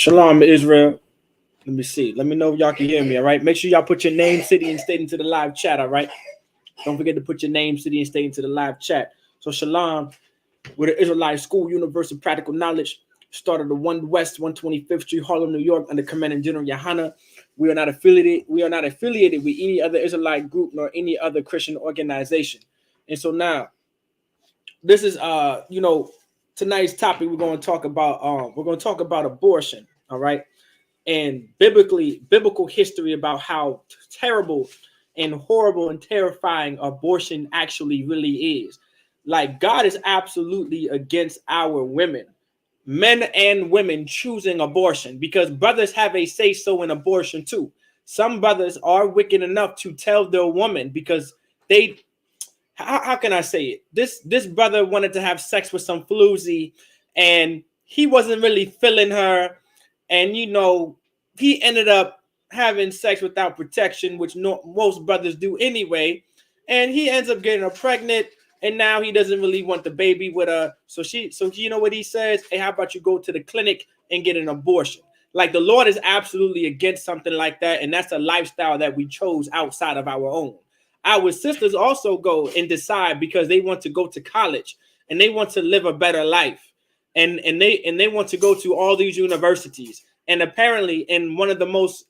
Shalom, Israel. Let me see. Let me know if y'all can hear me, all right? Make sure y'all put your name, city, and state into the live chat, all right? Don't forget to put your name, city, and state into the live chat. So Shalom, we're the Israelite School, Universal Practical Knowledge, started the 1 West, 125th Street, Harlem, New York, under Commanding General Yohana. We are not affiliated with any other Israelite group nor any other Christian organization. And so now, this is tonight's topic. We're going to talk about abortion, all right? And biblical history about how terrible and horrible and terrifying abortion actually really is. Like, God is absolutely against our women, men and women, choosing abortion, because brothers have a say so in abortion too. Some brothers are wicked enough to tell their woman, because they, how can I say it? This brother wanted to have sex with some floozy, and he wasn't really feeling her, and he ended up having sex without protection, which most brothers do anyway, and he ends up getting her pregnant, and now he doesn't really want the baby with her. So you know what he says? Hey, how about you go to the clinic and get an abortion? Like, the Lord is absolutely against something like that, and that's a lifestyle that we chose outside of our own. Our sisters also go and decide because they want to go to college and they want to live a better life, and they want to go to all these universities. And apparently, in one of the most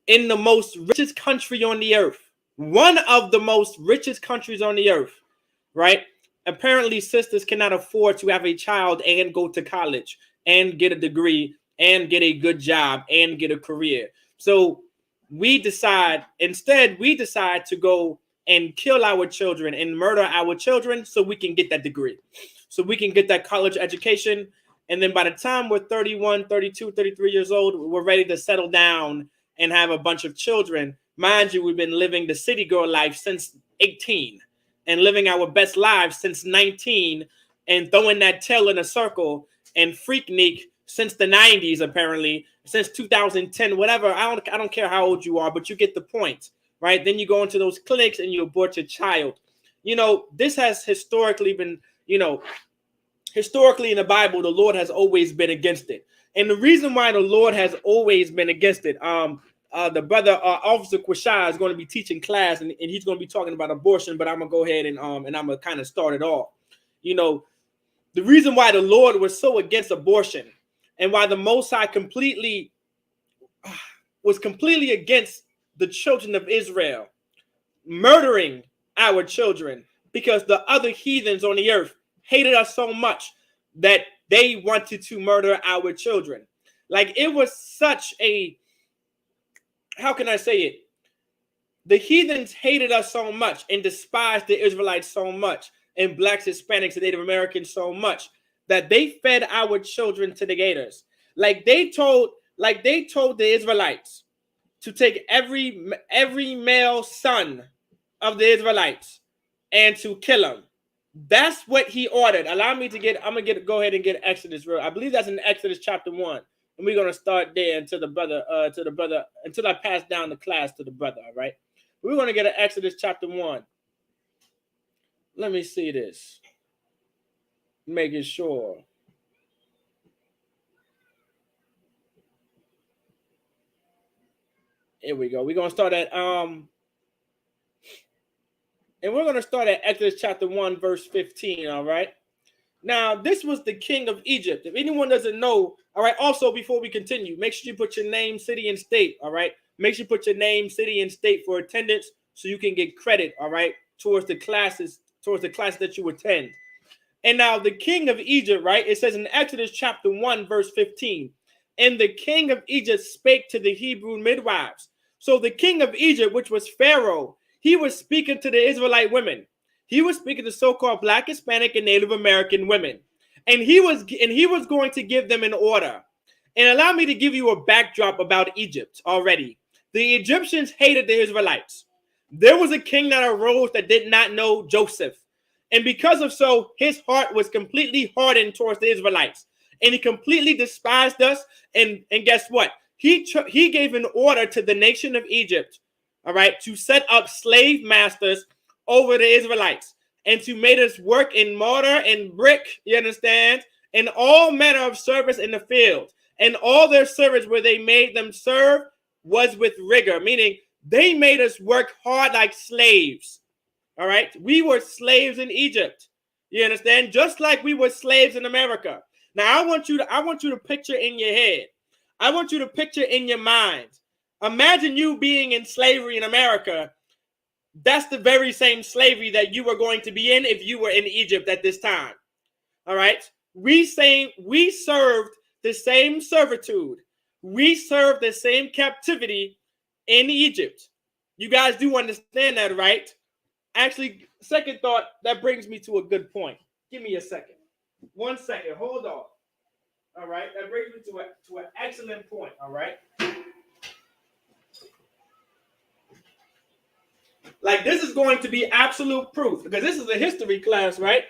in the most richest country on the earth, one of the most richest countries on the earth, right? Apparently, sisters cannot afford to have a child and go to college and get a degree and get a good job and get a career. So we decide to go and kill our children and murder our children so we can get that degree, so we can get that college education. And then by the time we're 31, 32, 33 years old, we're ready to settle down and have a bunch of children. Mind you, we've been living the city girl life since 18 and living our best lives since 19 and throwing that tail in a circle and freaknik since the 90s, apparently, since 2010, whatever. I don't care how old you are, but you get the point, right? Then you go into those clinics and you abort your child. This has historically been, historically in the Bible, the Lord has always been against it. And the reason why the Lord has always been against it, the brother Officer Quashai is going to be teaching class, and he's going to be talking about abortion, but I'm going to go ahead and I'm going to kind of start it off. The reason why the Lord was so against abortion and why the Most High was completely against the children of Israel murdering our children, because the other heathens on the earth hated us so much that they wanted to murder our children. Like, it was such a, how can I say it? The heathens hated us so much and despised the Israelites so much, and blacks, Hispanics, and Native Americans so much, that they fed our children to the gators. Like they told the Israelites to take every male son of the Israelites and to kill them. That's what he ordered. Allow me to go ahead and get Exodus. I believe that's in Exodus chapter 1. And we're going to start there until until I pass down the class to the brother, all right? We're going to get an Exodus chapter 1. Let me see this. Making sure. Here we go. We're going to start at Exodus chapter 1, verse 15, all right? Now, this was the king of Egypt. If anyone doesn't know, all right, also, before we continue, make sure you put your name, city, and state, all right? Make sure you put your name, city, and state for attendance so you can get credit, all right, towards the classes that you attend. And now the king of Egypt, right, it says in Exodus chapter 1, verse 15, and the king of Egypt spake to the Hebrew midwives. So the king of Egypt, which was Pharaoh, he was speaking to the Israelite women. He was speaking to so-called Black, Hispanic, and Native American women. And he was going to give them an order. And allow me to give you a backdrop about Egypt already. The Egyptians hated the Israelites. There was a king that arose that did not know Joseph. And because of so, his heart was completely hardened towards the Israelites. And he completely despised us. And guess what? He gave an order to the nation of Egypt, all right, to set up slave masters over the Israelites and to make us work in mortar and brick, you understand, and all manner of service in the field. and all their service where they made them serve was with rigor, meaning they made us work hard like slaves. All right, we were slaves in Egypt. You understand? Just like we were slaves in America. Now I want you to picture in your head. I want you to picture in your mind. Imagine you being in slavery in America. That's the very same slavery that you were going to be in if you were in Egypt at this time. All right. We served the same servitude. We served the same captivity in Egypt. You guys do understand that, right? Actually, second thought, that brings me to a good point. Give me a second. 1 second. Hold on. All right. That brings me to an excellent point. All right. Like, this is going to be absolute proof, because this is a history class, right?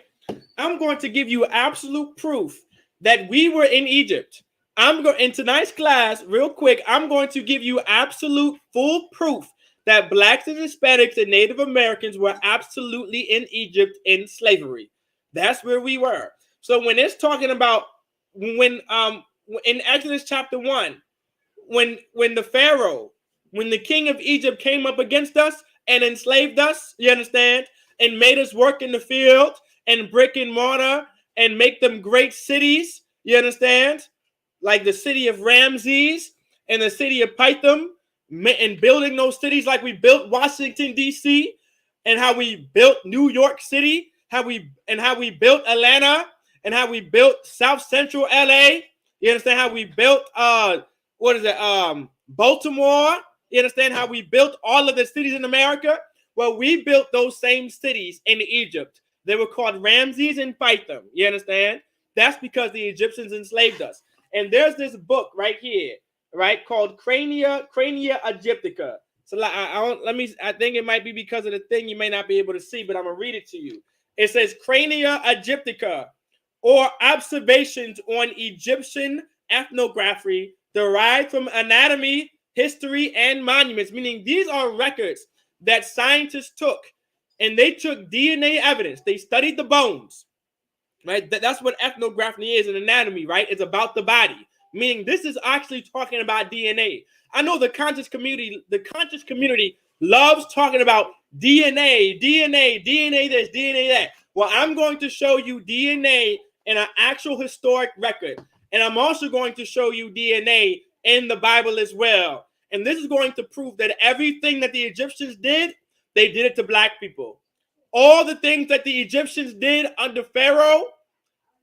I'm going to give you absolute proof that we were in Egypt. In tonight's class, real quick, I'm going to give you absolute full proof that blacks and Hispanics and Native Americans were absolutely in Egypt in slavery. That's where we were. So when it's talking about in Exodus chapter 1, when the king of Egypt came up against us and enslaved us, you understand, and made us work in the field and brick and mortar and make them great cities, you understand, like the city of Ramses and the city of Pithom, and building those cities like we built Washington, D.C., and how we built New York City, how we built Atlanta, and how we built South Central L.A., you understand, how we built Baltimore. You understand how we built all of the cities in America? Well, we built those same cities in Egypt. They were called Ramses and Pithom. You understand? That's because the Egyptians enslaved us. And there's this book right here, right, called Crania Egyptica. So I think it might be because of the thing you may not be able to see, but I'm gonna read it to you. It says Crania Egyptica, or Observations on Egyptian Ethnography derived from anatomy, history, and monuments, meaning these are records that scientists took, and they took DNA evidence. They studied the bones, right? That's what ethnography is in anatomy, right? It's about the body, meaning this is actually talking about DNA. I know the conscious community loves talking about DNA this, DNA that. Well, I'm going to show you DNA in an actual historic record, and I'm also going to show you DNA in the Bible as well. And this is going to prove that everything that the Egyptians did, they did it to black people. All the things that the Egyptians did under Pharaoh,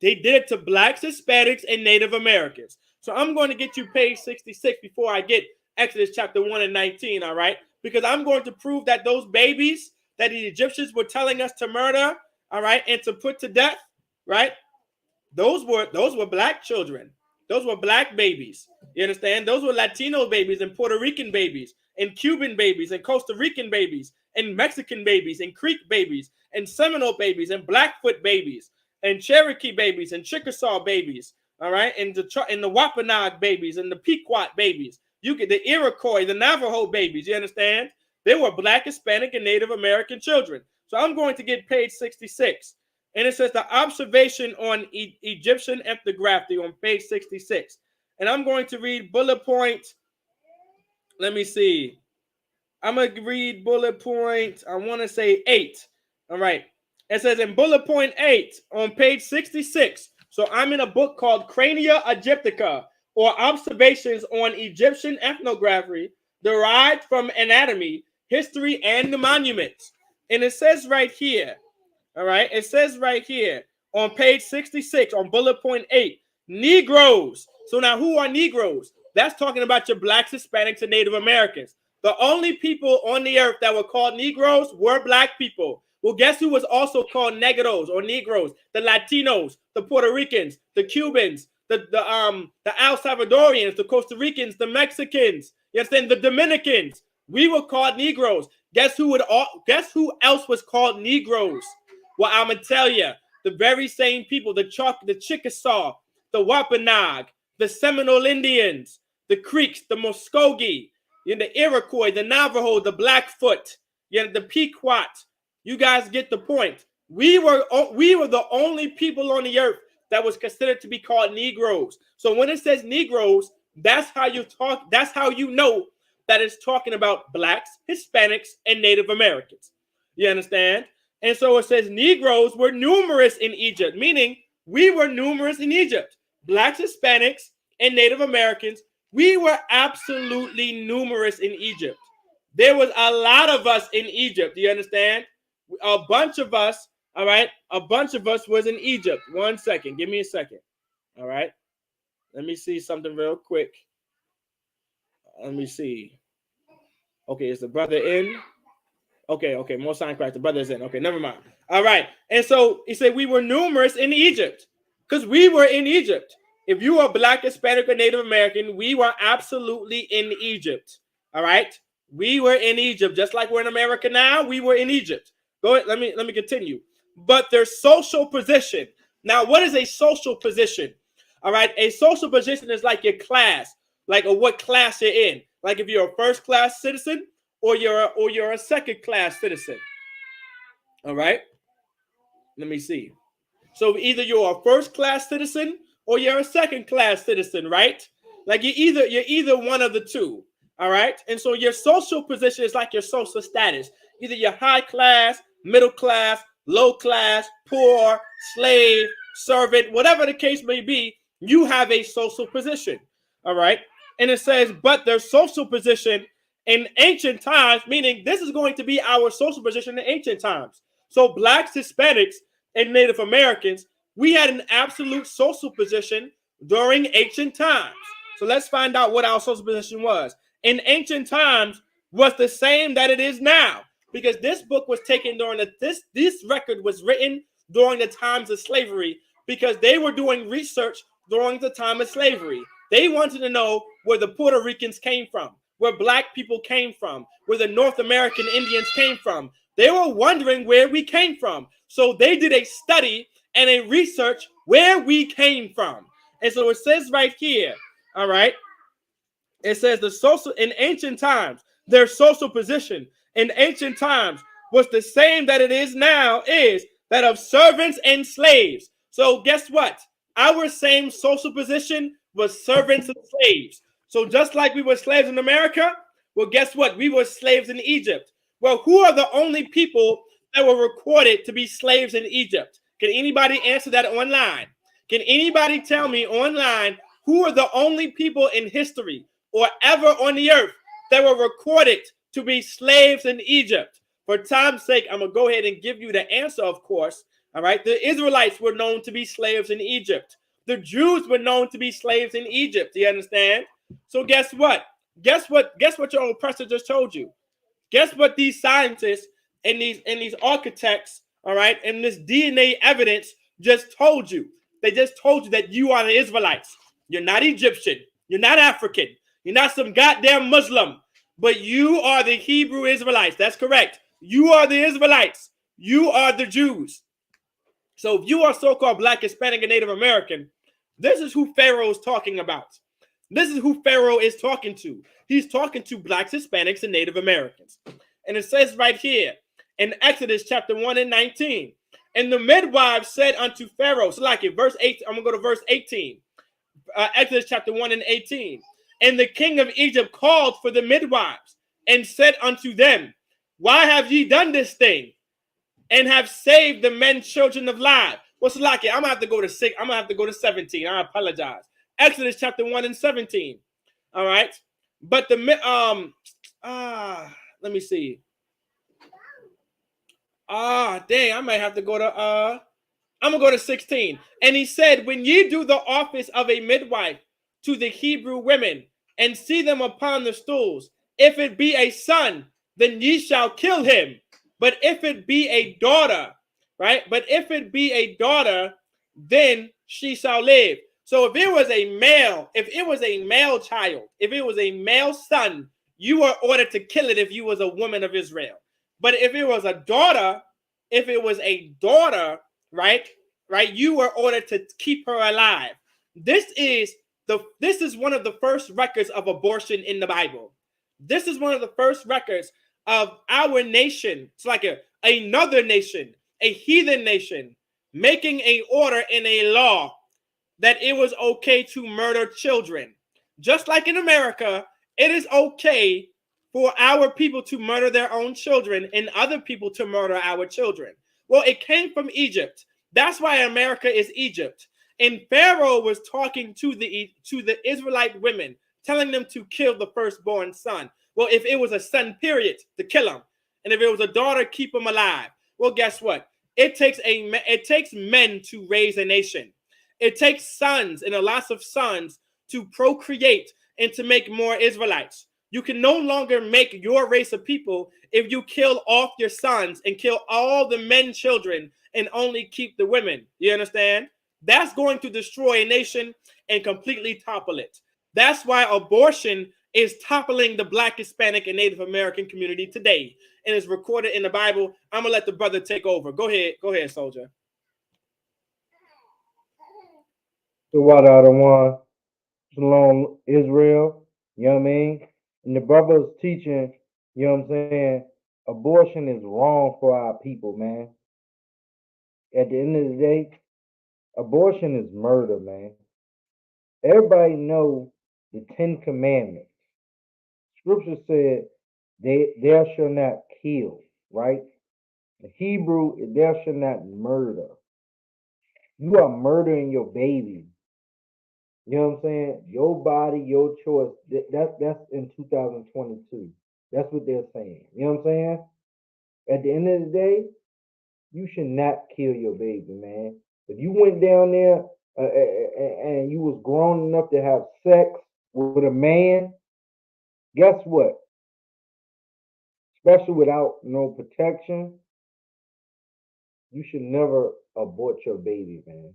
they did it to blacks, Hispanics, and Native Americans. So I'm going to get you page 66 before I get Exodus chapter 1 and 19, all right? Because I'm going to prove that those babies that the Egyptians were telling us to murder, all right, and to put to death, right? Those were black children. Those were black babies. You understand? Those were Latino babies and Puerto Rican babies and Cuban babies and Costa Rican babies and Mexican babies and Creek babies and Seminole babies and Blackfoot babies and Cherokee babies and Chickasaw babies. All right, and the Wampanoag babies and the Pequot babies. You get the Iroquois, the Navajo babies. You understand? They were black, Hispanic, and Native American children. So I'm going to get page 66. And it says the observation on Egyptian ethnography on page 66. And I'm going to read bullet point. Let me see. I'm going to read bullet point, I want to say 8. All right. It says in bullet point 8 on page 66. So I'm in a book called Crania Egyptica, or Observations on Egyptian Ethnography derived from anatomy, history, and the monuments. And it says right here, all right, it says right here on page 66 on bullet point 8, Negroes. So now who are Negroes? That's talking about your blacks, Hispanics, and Native Americans. The only people on the earth that were called Negroes were black people. Well, guess who was also called Negros or Negroes? The Latinos, the Puerto Ricans, the Cubans, the El Salvadorians, the Costa Ricans, the Mexicans, you understand, the Dominicans. We were called Negroes. Guess who else was called Negroes? Well, I'm going to tell you, the very same people, the Chickasaw, the Wampanoag, the Seminole Indians, the Creeks, the Muskogee, the Iroquois, the Navajo, the Blackfoot, the Pequot. You guys get the point. We were the only people on the earth that was considered to be called Negroes. So when it says Negroes, that's how you talk. That's how you know that it's talking about blacks, Hispanics, and Native Americans. You understand? And so it says Negroes were numerous in Egypt, meaning we were numerous in Egypt. Blacks, Hispanics, and Native Americans, we were absolutely numerous in Egypt. There was a lot of us in Egypt. Do you understand? A bunch of us, all right? A bunch of us was in Egypt. 1 second. Give me a second. All right? Let me see something real quick. Let me see. Okay, is the brother in? Okay, more sign Christ. The brother is in. Okay, never mind. All right. And so he said we were numerous in Egypt because we were in Egypt. If you are Black, Hispanic, or Native American, we were absolutely in Egypt. All right. We were in Egypt, just like we're in America now. We were in Egypt. Go ahead. Let me continue. But their social position. Now, what is a social position? All right. A social position is like your class, like what class you're in. Like if you're a first class citizen or you're a second class citizen. All right. Let me see. So either you're a first class citizen or you're a second class citizen, right? Like you're either one of the two. All right. And so your social position is like your social status. Either you're high class, middle class, low class, poor, slave, servant, whatever the case may be, you have a social position. All right. And it says, but their social position in ancient times, meaning this is going to be our social position in ancient times. So blacks, Hispanics, and Native Americans, we had an absolute social position during ancient times. So let's find out what our social position was. In ancient times was the same that it is now, because this book was taken during this record was written during the times of slavery, because they were doing research during the time of slavery. They wanted to know where the Puerto Ricans came from, where black people came from, where the North American Indians came from. They were wondering where we came from. So they did a study and a research where we came from. And so it says right here, all right, it says the social in ancient times, their social position in ancient times was the same that it is now, is that of servants and slaves. So guess what? Our same social position was servants and slaves. So just like we were slaves in America, well, guess what? We were slaves in Egypt. Well, who are the only people that were recorded to be slaves in Egypt? Can anybody answer that online? Can anybody tell me online who are the only people in history or ever on the earth that were recorded to be slaves in Egypt? For time's sake, I'm going to go ahead and give you the answer, of course. All right. The Israelites were known to be slaves in Egypt. The Jews were known to be slaves in Egypt. Do you understand? So guess what? Guess what your oppressor just told you? Guess what these scientists and these architects, all right, and this DNA evidence just told you? They just told you that you are the Israelites. You're not Egyptian. You're not African. You're not some goddamn Muslim. But you are the Hebrew Israelites. That's correct. You are the Israelites. You are the Jews. So if you are so-called Black, Hispanic, and Native American, this is who Pharaoh is talking about. This is who Pharaoh is talking to. He's talking to Blacks, Hispanics, and Native Americans. And it says right here in Exodus chapter 1 and 19, and the midwives said unto Pharaoh, so like it, verse 8, I'm going to go to verse 18. Exodus chapter 1 and 18. And the king of Egypt called for the midwives and said unto them, why have ye done this thing? And have saved the men children of life. What's like it? I'm gonna have to go to 6. I'm gonna have to go to 17. I apologize. Exodus chapter 1 and 17. All right. But the let me see. Dang, I might have to go to I'm gonna go to 16. And he said, when ye do the office of a midwife to the Hebrew women and see them upon the stools, if it be a son, then ye shall kill him. But if it be a daughter, right? But if it be a daughter, then she shall live. So if it was a male, if it was a male child, if it was a male son, you were ordered to kill it if you was a woman of Israel. But if it was a daughter, right, you were ordered to keep her alive. This is one of the first records of abortion in the Bible. This is one of the first records of our nation. It's like another nation, a heathen nation, making a order in a law that it was okay to murder children. Just like in America, it is okay for our people to murder their own children and other people to murder our children. Well, it came from Egypt. That's why America is Egypt. And Pharaoh was talking to the Israelite women, telling them to kill the firstborn son. Well, if it was a son, period, to kill him, and if it was a daughter, keep him alive. Well, guess what? It takes men to raise a nation. It takes sons and a lot of sons to procreate and to make more Israelites. You can no longer make your race of people if you kill off your sons and kill all the men children and only keep the women. You understand? That's going to destroy a nation and completely topple it. That's why abortion is toppling the Black, Hispanic, and Native American community today, and is recorded in the Bible. I'm gonna let the brother take over. Go ahead, soldier. So what I don't want, Shalom Israel, you know what I mean? And the brother's teaching, you know what I'm saying, abortion is wrong for our people, man. At the end of the day, abortion is murder, man. Everybody know the Ten Commandments. Scripture said, thou shalt not kill, right? The Hebrew, thou shalt not murder. You are murdering your baby. You know what I'm saying? Your body, your choice. That's in 2022. That's what they're saying. You know what I'm saying? At the end of the day, you should not kill your baby, man. If you went down there and you was grown enough to have sex with a man, guess what? Especially without no protection, you should never abort your baby, man.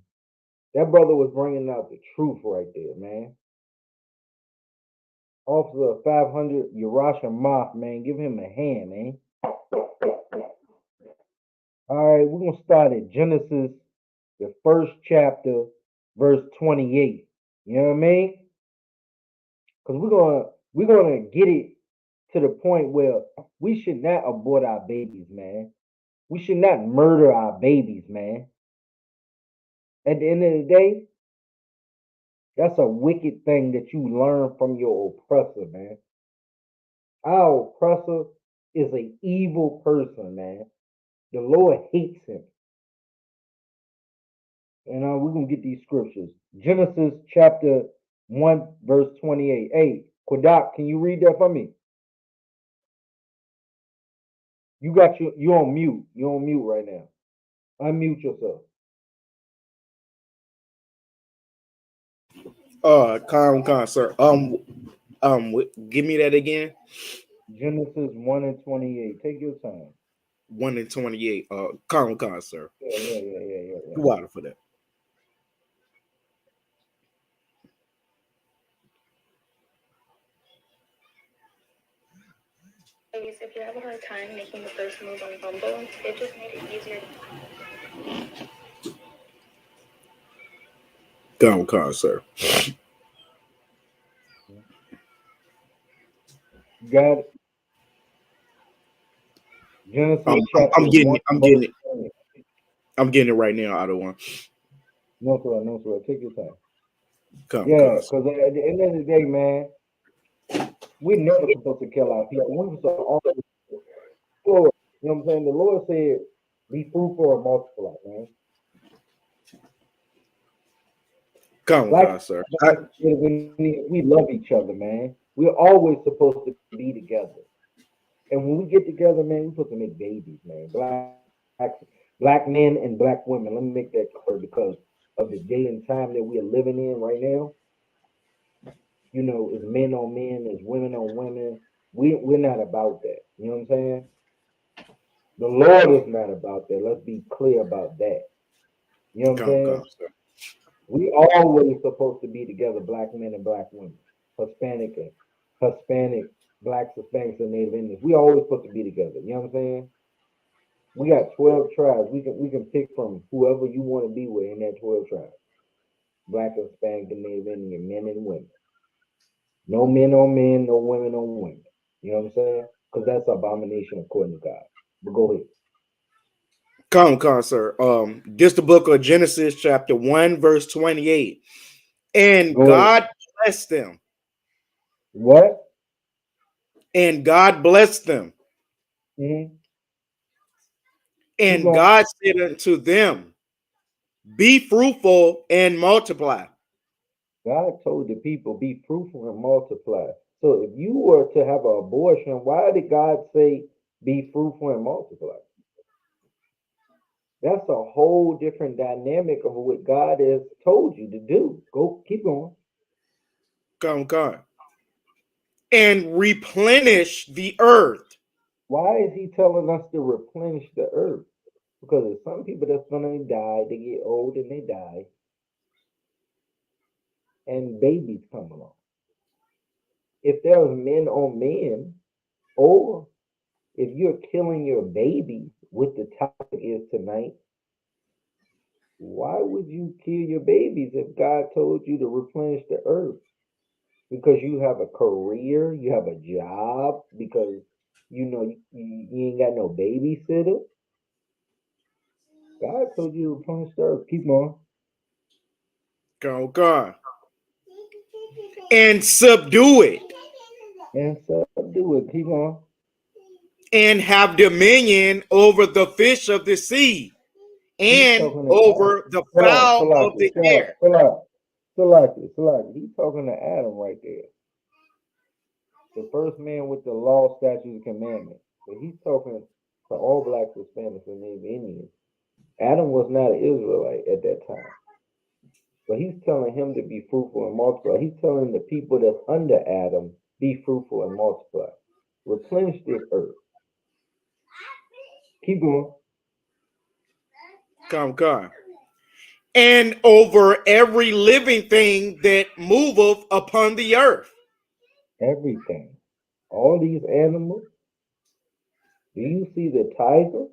That brother was bringing out the truth right there, man. Officer 500 Urash Moth, man. Give him a hand, man. All right, we're going to start at Genesis, the first chapter, verse 28. You know what I mean? Because we're gonna get it to the point where we should not abort our babies, man. We should not murder our babies, man. At the end of the day, that's a wicked thing that you learn from your oppressor, man. Our oppressor is an evil person, man. The Lord hates him. And we're going to get these scriptures. Genesis chapter 1, verse 28. Hey, Quadak, can you read that for me? You on mute. You're on mute right now. Unmute yourself. Con, sir. Give me that again. Genesis 1 and 28. Take your time. 1 and 28. Con, sir. Yeah. You water for that. If you have a hard time making the first move on Bumble, it just made it easier. Con, sir. Got it. Genesis chapter I'm getting 1, it. I'm verse getting it. 20. I'm getting it right now. I don't want. No, sir. Take your time. Con, Yeah, because at the end of the day, man, we're never supposed to kill our people. We're supposed to always, you know what I'm saying? The Lord said, be fruitful and multiply, man. Black, sir. we love each other, man. We're always supposed to be together. And when we get together, man, we're supposed to make babies, man. Black men and black women. Let me make that clear because of the day and time that we are living in right now. You know, it's men on men, it's women on women. We're not about that. You know what I'm saying? The Lord is not about that. Let's be clear about that. You know what I'm saying? Sir. We always supposed to be together, black men and black women, Hispanic and Hispanic, blacks, Hispanics, and Native Indians. We always supposed to be together. You know what I'm saying? We got 12 tribes. We can pick from whoever you want to be with in that 12 tribes. Black, Hispanic, and Native Indian, men and women. No men on men, no women on women. You know what I'm saying? Because that's abomination according to God. But go ahead. Come, sir. This the book of Genesis, chapter 1, verse 28. And Go ahead. God blessed them. What? And God blessed them. Mm-hmm. Keep And going. God said unto them, be fruitful and multiply. God told the people, be fruitful and multiply. So if you were to have an abortion, why did God say, be fruitful and multiply? That's a whole different dynamic of what God has told you to do. Go, keep going. Come. And replenish the earth. Why is he telling us to replenish the earth? Because there's some people that's gonna die, they get old and they die, and babies come along. If there's men on men, or if you're killing your babies, what the topic is tonight, why would you kill your babies if God told you to replenish the earth? Because you have a career, you have a job, because you know you ain't got no babysitter. God told you to replenish the earth. Keep on. Come. And subdue it. And subdue it. Keep on. And have dominion over the fish of the sea He's and talking to Adam. over the fowl of the air. He's talking to Adam right there. The first man with the law, statutes, and commandments. But he's talking to all blacks, Hispanics, and Native Indians. Adam was not an Israelite at that time. But he's telling him to be fruitful and multiply. He's telling the people that's under Adam, be fruitful and multiply. Replenish this earth. Keep going. Come. And over every living thing that moveth upon the earth. Everything. All these animals. Do you see the tiger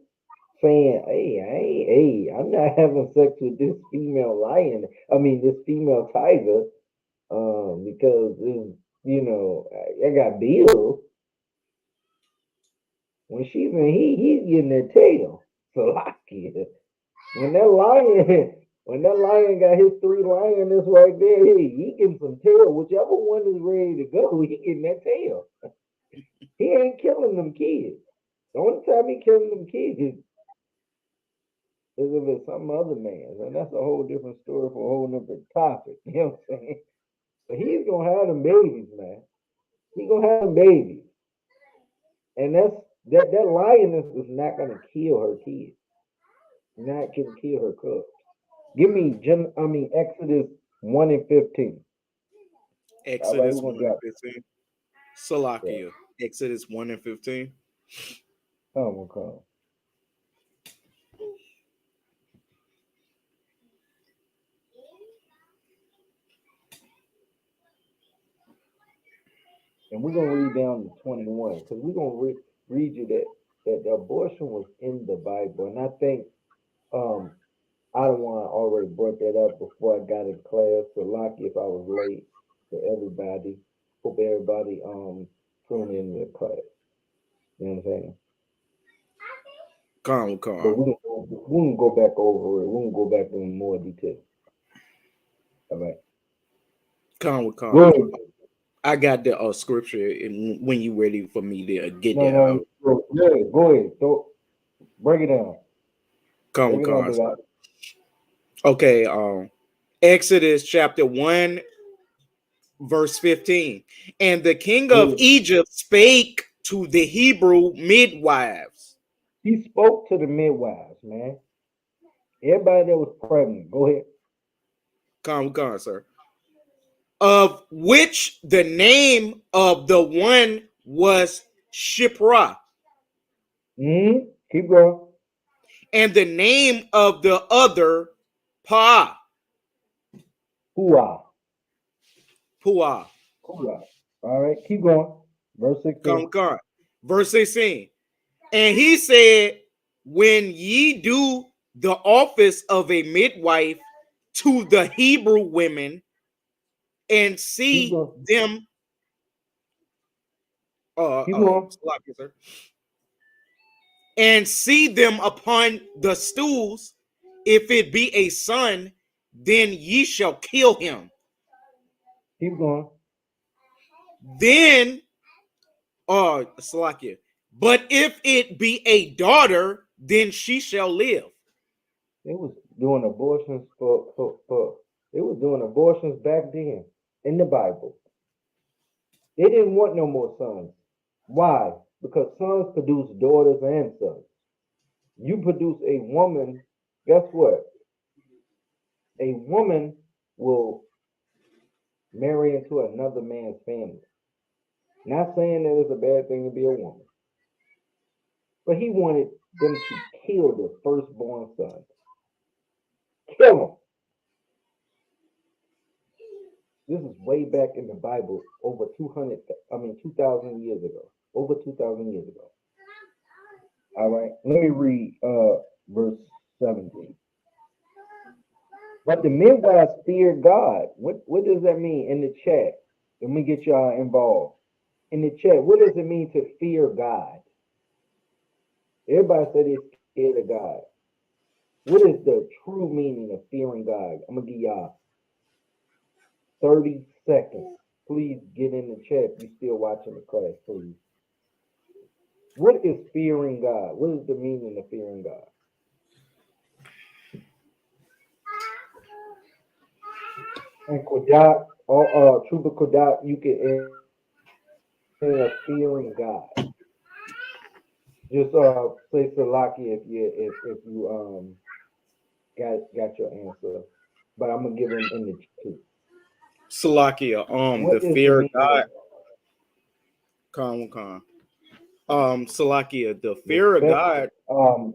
saying, hey, I'm not having sex with this female lion. I mean, this female tiger, because I got bills. When she's in he's getting that tail. So when that lion, when that lion got his 3 lioness right there, he getting some tail. Whichever one is ready to go, he getting that tail. He ain't killing them kids. The only time he killing them kids is if it's some other man, and that's a whole different story for a whole different topic. You know what I'm saying? But he's gonna have them babies, man. He's gonna have them babies, and that lioness is not gonna kill her kids. Not gonna kill her cubs. Give me Exodus 1:15. All right, Exodus we're 1 gonna drop. and 15. Yeah, Salakia. Exodus 1 and 15. come. And we're gonna read down to 21 because we're gonna read you that the abortion was in the Bible, and I think I don't want to already brought that up before I got in class. So lucky if I was late to everybody. Hope everybody tune in to the class. You know what I'm saying? But Come. we can go back over it. We can go back in more detail. All right. Come. Go ahead. I got the scripture and when you ready for me to get there. No. Go ahead. So break it down. Break it down, Come. Bilal. Okay, Exodus chapter 1, verse 15. And the king Go of ahead. Egypt spake to the Hebrew midwives. He spoke to the midwives, man. Everybody that was pregnant. Go ahead. Come, sir. Of which the name of the one was Shipra, Keep going. and the name of the other Pa. Hooah. Puah. Hooah. All right. Keep going. Verse 16. Come. Verse 16. And he said, when ye do the office of a midwife to the Hebrew women and Keep see going. them, Keep going. sir, and see them upon the stools. If it be a son, then ye shall kill him. Keep going. Then, Salakia. But if it be a daughter, then she shall live. They was doing abortions for they was doing abortions back then in the Bible. They didn't want no more sons. Why? Because sons produce daughters and sons. You produce a woman, guess what? A woman will marry into another man's family. Not saying that it's a bad thing to be a woman, but he wanted them to kill the firstborn son. Kill him. This is way back in the Bible, over 2,000 years ago. Over 2,000 years ago. All right, let me read verse 17. But the midwives feared God. What does that mean in the chat? Let me get y'all involved. In the chat, what does it mean to fear God? Everybody said they're scared of God. What is the true meaning of fearing God? I'm gonna give y'all 30 seconds. Please get in the chat if you're still watching the class, please. What is fearing God? What is the meaning of fearing God? And Kodak, or Trooper Kodak, you can fearing God. Just say Salaki if you got your answer. But I'm gonna give them in the two. Salakia, the What is the fear of meaning God. of Con. Salakia, the fear of respect? God.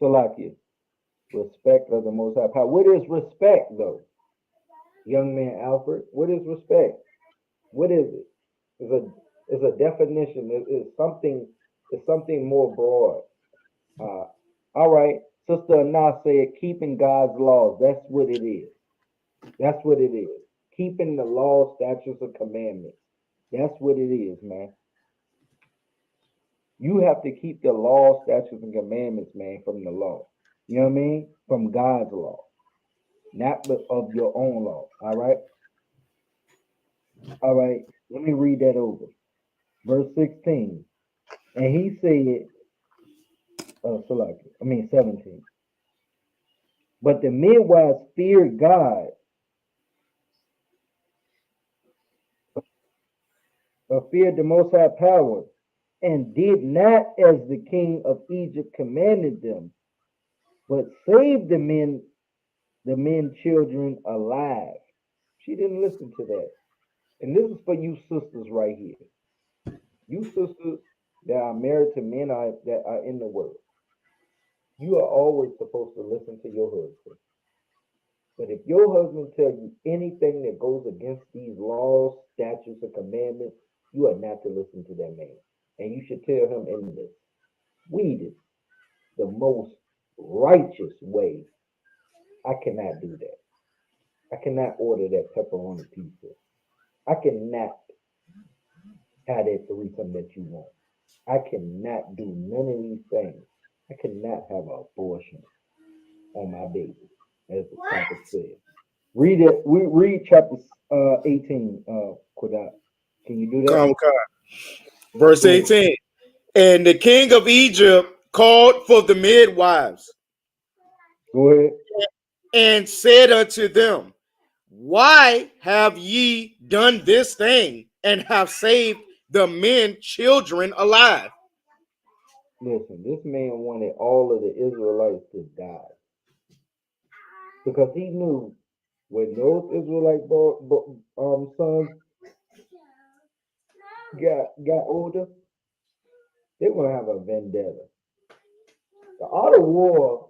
Salakia, respect of the Most High Power. What is respect, though, young man Alfred? What is respect? What is it? It's a definition. It's something. It's something more broad. All right, Sister Anna said, keeping God's laws. That's what it is. That's what it is. Keeping the laws, statutes, and commandments. That's what it is, man. You have to keep the law, statutes, and commandments, man, from the law. You know what I mean? From God's law, not of your own law. All right? All right. Let me read that over. Verse 16. And he said, 17. But the midwives feared God, feared the Most High Power, and did not as the king of Egypt commanded them, but saved the men children alive. She didn't listen to that. And this is for you sisters right here. You sisters that are married to men that are in the world. You are always supposed to listen to your husband. But if your husband tells you anything that goes against these laws, statutes, and commandments, you are not to listen to that man. And you should tell him in this. Weed is the most righteous way. I cannot do that. I cannot order that pepperoni pizza. I cannot have that threesome that you want. I cannot do none of these things. I cannot have an abortion on my baby, as the prophet said. Read it. We read chapter 18, Kodak. Can you do that? Verse 18. And the king of Egypt called for the midwives. Go ahead. And said unto them, why have ye done this thing and have saved the men children alive? Listen, this man wanted all of the Israelites to die because he knew when those Israelite sons got older, they're gonna have a vendetta. The art of war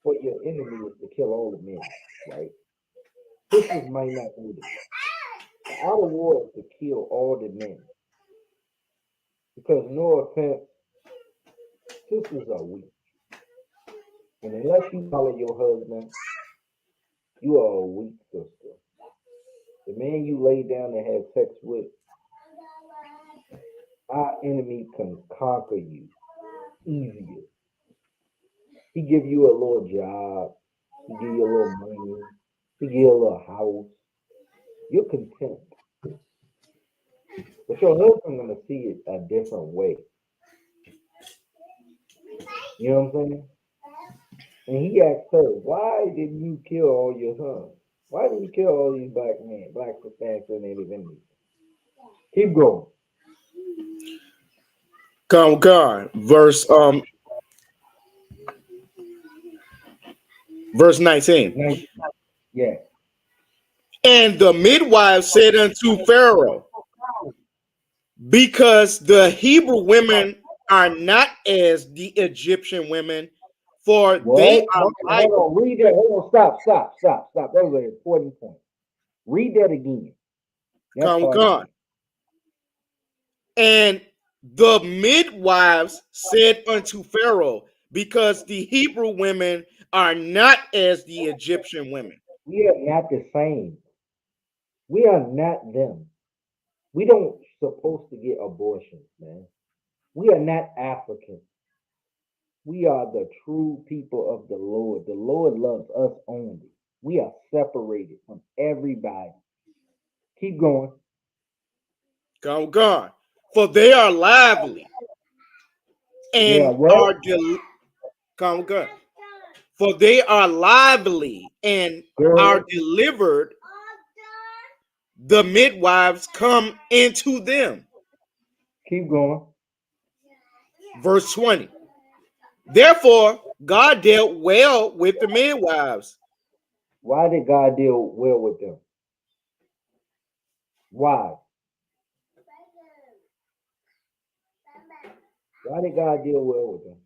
for your enemy is to kill all the men, right? Sisters might not do this. The art of war is to kill all the men because, no offense, sisters are weak, and unless you follow your husband, you are a weak sister. The man you lay down and have sex with, our enemy can conquer you. easier. He give you a little job. He give you a little money. He give you a little house. You're content. But your husband gonna see it a different way. You know what I'm saying? And he asked her, why didn't you kill all your sons? Why did you kill all these black men, black Hispanics, and Native Indians? Keep going. Come God. Verse 19. Nice. Yeah. And the midwives said unto Pharaoh, because the Hebrew women are not as the Egyptian women, for they What? are like. Hold on. Read that. Hold on. Stop. That was an important point. Read that again. That's Come hard. God. And the midwives said unto Pharaoh, because the Hebrew women are not as the Egyptian women. We are not the same. We are not them. We don't supposed to get abortions, man. We are not African. We are the true people of the Lord. The Lord loves us only. We are separated from everybody. Keep going. Come God. For they are lively Yeah, and what? are come God. For they are lively and Go are ahead. delivered. The midwives come into them. Keep going. Verse 20. Therefore, God dealt well with the midwives. Why did God deal well with them? Why? Why did God deal well with them?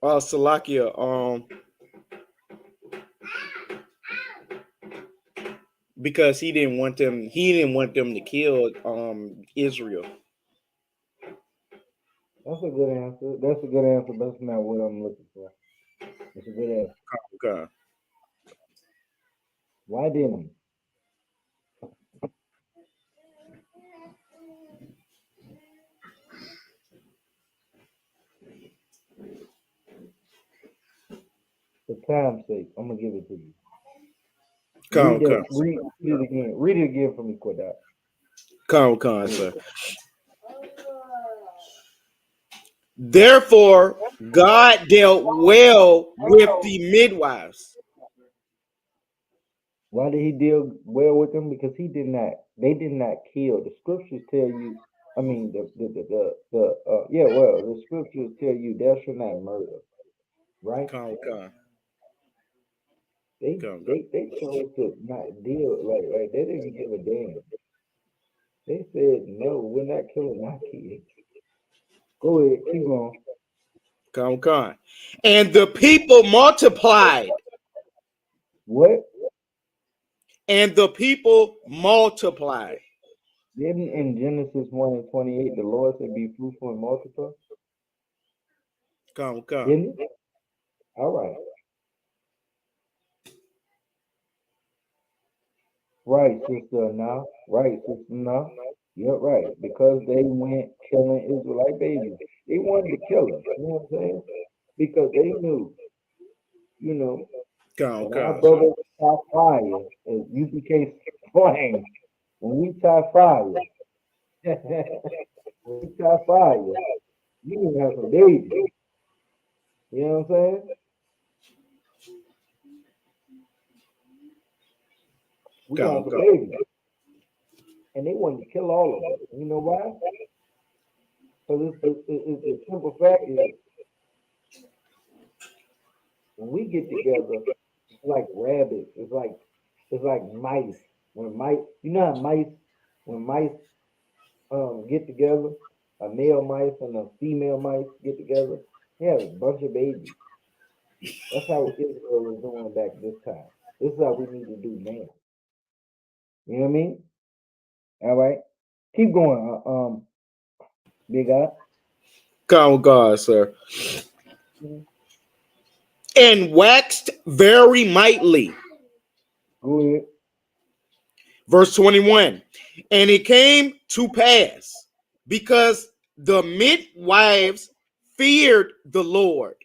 Salakia, because he didn't want them to kill Israel. That's a good answer. That's a good answer, but that's not what I'm looking for. It's a good answer. Okay. Why didn't he? For time's sake, I'm gonna give it to you. Read Come, that. Read it again. Read it again for me, Kodak. come, sir. Therefore, God dealt well with the midwives. Why did he deal well with them? Because he did not. They did not kill. The scriptures tell you. I mean, yeah. Well, the scriptures tell you thou shalt not murder, right? Come, They chose to not deal like they didn't give a damn. They said no, we're not killing our kids. Go ahead, keep going. come. And the people multiplied. What? And the people multiplied. Didn't in Genesis 1:28 the Lord said, "Be fruitful and multiply"? Come. Didn't he? All right. Right, sister. Now, right, sister. Now, you're right. Because they went killing Israelite babies. They wanted to kill us. You know what I'm saying? Because they knew, you know, when our Come. brothers tie fire, as UPK slang, when we tie fire, when we tie fire, you can have some babies. You know what I'm saying? We gonna have Come. some babies. And they wanted to kill all of us. You know why? Because the simple fact is, when we get together, it's like rabbits. It's like mice. When mice, you know how when mice get together, a male mice and a female mice get together, they have a bunch of babies. That's how Israel was doing back this time. This is how we need to do now. You know what I mean? All right, keep going. Big guy. Come, God, sir. Mhm. And waxed very mightily. Go ahead. Verse 21. And it came to pass, because the midwives feared the Lord,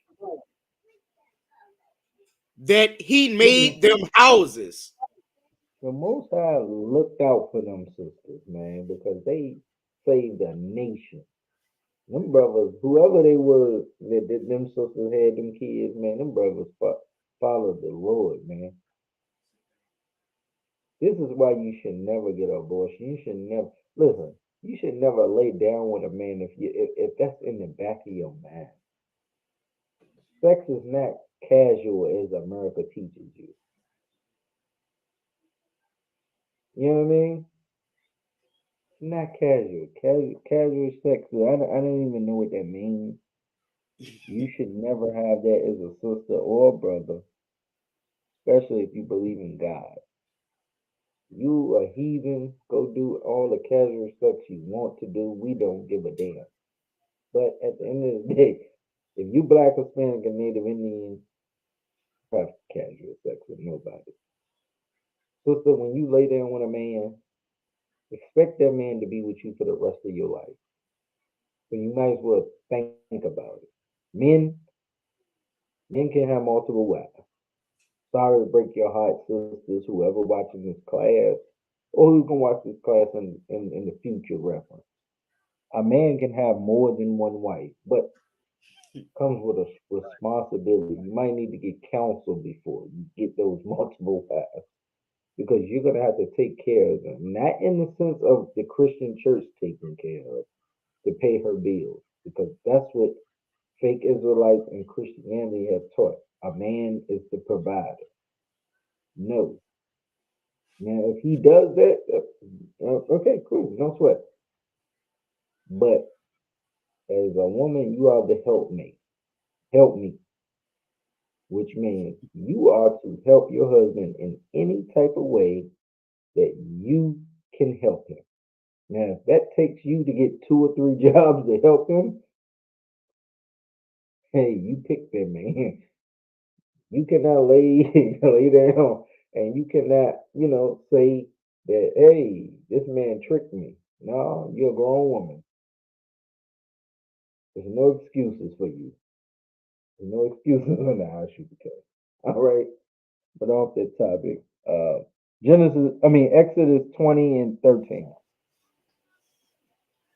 that he made them houses. The Most High looked out for them sisters, man, because they saved a nation. Them brothers, whoever they were that them sisters had them kids, man, them brothers followed the Lord, man. This is why you should never get an abortion. You should never listen. You should never lay down with a man if that's in the back of your mind. Sex is not casual as America teaches you. You know what I mean? It's not casual. Casual sex. I don't even know what that means. You should never have that as a sister or a brother, especially if you believe in God. You a heathen, go do all the casual sex you want to do. We don't give a damn. But at the end of the day, if you black, Hispanic, and Native Indian, have casual sex with nobody. Sister, when you lay down with a man, expect that man to be with you for the rest of your life. So you might as well think about it. Men can have multiple wives. Sorry to break your heart, sisters, whoever watching this class, or who's gonna watch this class in the future reference. A man can have more than one wife, but comes with a responsibility. You might need to get counsel before you get those multiple wives, because you're gonna have to take care of them. Not in the sense of the Christian church taking care of to pay her bills, because that's what fake Israelites and Christianity have taught. A man is the provider. No. Now, if he does that, okay, cool, no sweat. But as a woman, you are the helpmate. Help me. Which means you are to help your husband in any type of way that you can help him. Now, if that takes you to get 2 or 3 jobs to help him, hey, you pick them, man. You cannot lay down and you cannot, say that, hey, this man tricked me. No, you're a grown woman. There's no excuses for you. There's no excuses on the ISUPK. All right. But off that topic, Exodus 20 and 13.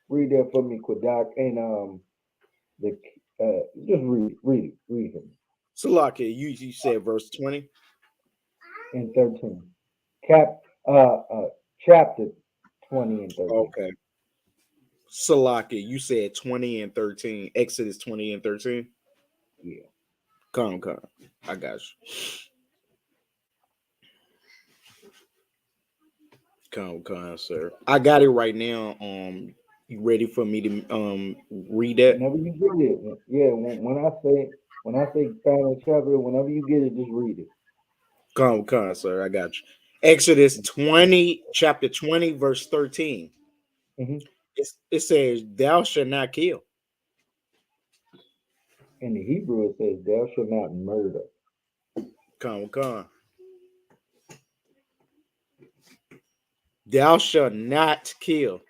Read that for me, Kwadak, and just read it Salaki, you said verse 20. and 13. Chapter 20 and 13. Okay. Salaki, you said 20 and 13. Exodus 20 and 13. Yeah. Come. I got you. Come, sir. I got it right now. You ready for me to read that? Whenever you get it, yeah. When I say final chapter, whenever you get it, just read it. Come, sir. I got you. Exodus 20, chapter 20, verse 13. Mm-hmm. It says, "Thou shalt not kill." In the Hebrew, it says, "Thou shalt not murder." Come. Thou shalt not kill.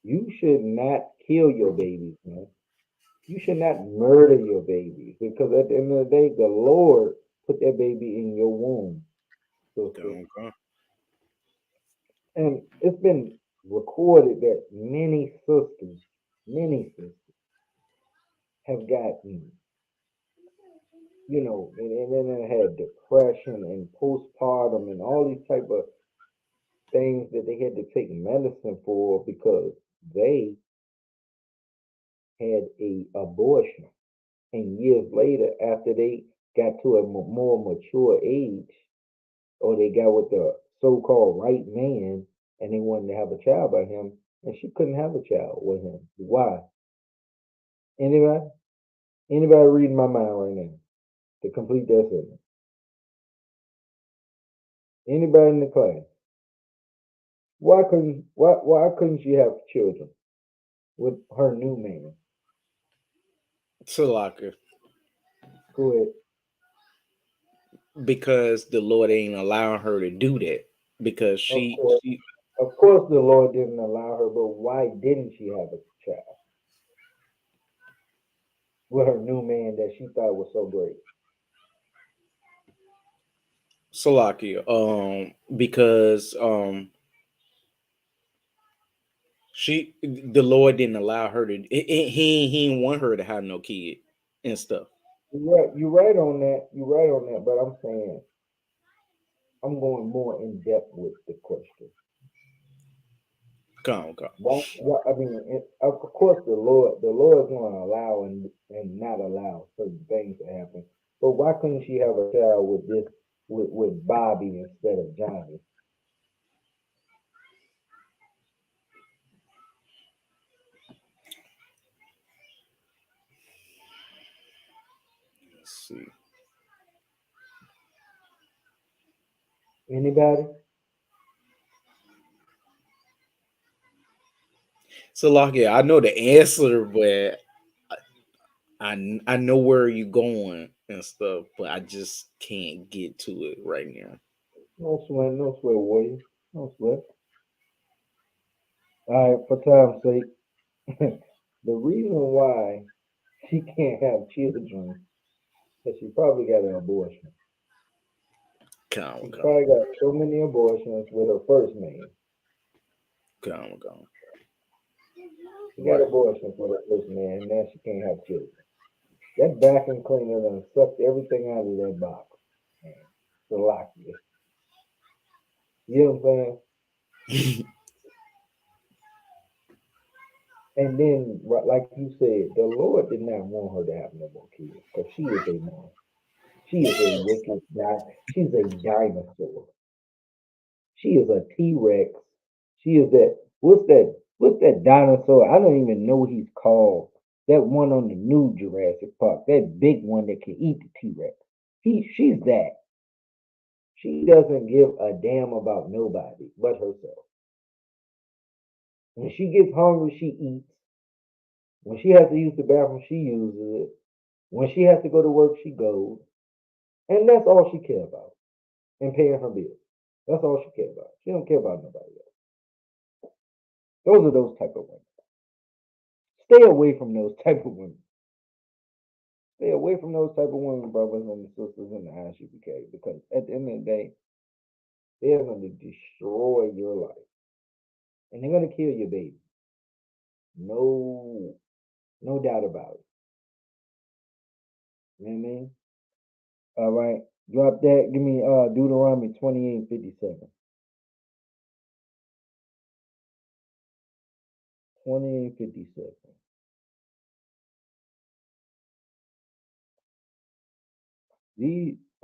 You should not kill your babies, man. You should not murder your babies, because at the end of the day, the Lord put that baby in your womb. Come. And it's been recorded that many sisters have gotten, and then they had depression and postpartum and all these type of things that they had to take medicine for because they had a abortion. And years later, after they got to a more mature age, or they got with the so-called right man, and they wanted to have a child by him, and she couldn't have a child with him. Why? Anybody? Anybody reading my mind right now to complete that sentence? Anybody in the class? Why couldn't she have children with her new man? Salaki. Go ahead. Because the Lord ain't allowing her to do that. because Of course, of course, the Lord didn't allow her, but why didn't she have a child with her new man that she thought was so great? Salakia, because the Lord didn't allow her to. He didn't want her to have no kid and stuff. You're right. You're right on that. You're right on that. But I'm saying I'm going more in depth with the question. Come, come. I mean, of course, the Lord's going to allow and not allow certain things to happen. But why couldn't she have a child with with Bobby instead of Johnny? Let's see. Anybody? Salakia, I know the answer, but I know where you going and stuff, but I just can't get to it right now. No sweat, warrior. No sweat. All right, for time's sake, the reason why she can't have children is she probably got an abortion. Come, She come, probably got so many abortions with her first man. come, come. She got Right. abortions with her first man, and now she can't have children. That vacuum cleaner done sucked everything out of that box. Man, to lock you. You know what I'm saying? And then, like you said, the Lord did not want her to have no more kids because she is a mom. She is a wicked guy. She's a dinosaur. She is a T-Rex. She is that. What's that? What's that dinosaur? I don't even know what he's called. That one on the new Jurassic Park. That big one that can eat the T-Rex. She's that. She doesn't give a damn about nobody but herself. When she gets hungry, she eats. When she has to use the bathroom, she uses it. When she has to go to work, she goes. And that's all she cares about. And paying her bills. That's all she cares about. She don't care about nobody else. Those are those type of women. Stay away from those type of women. Stay away from those type of women, brothers and sisters in the ISUPK, because at the end of the day, they're going to destroy your life. And they're going to kill your baby. No, no doubt about it. You know what I mean? All right. Drop that. Give me Deuteronomy 28:57. 28:57.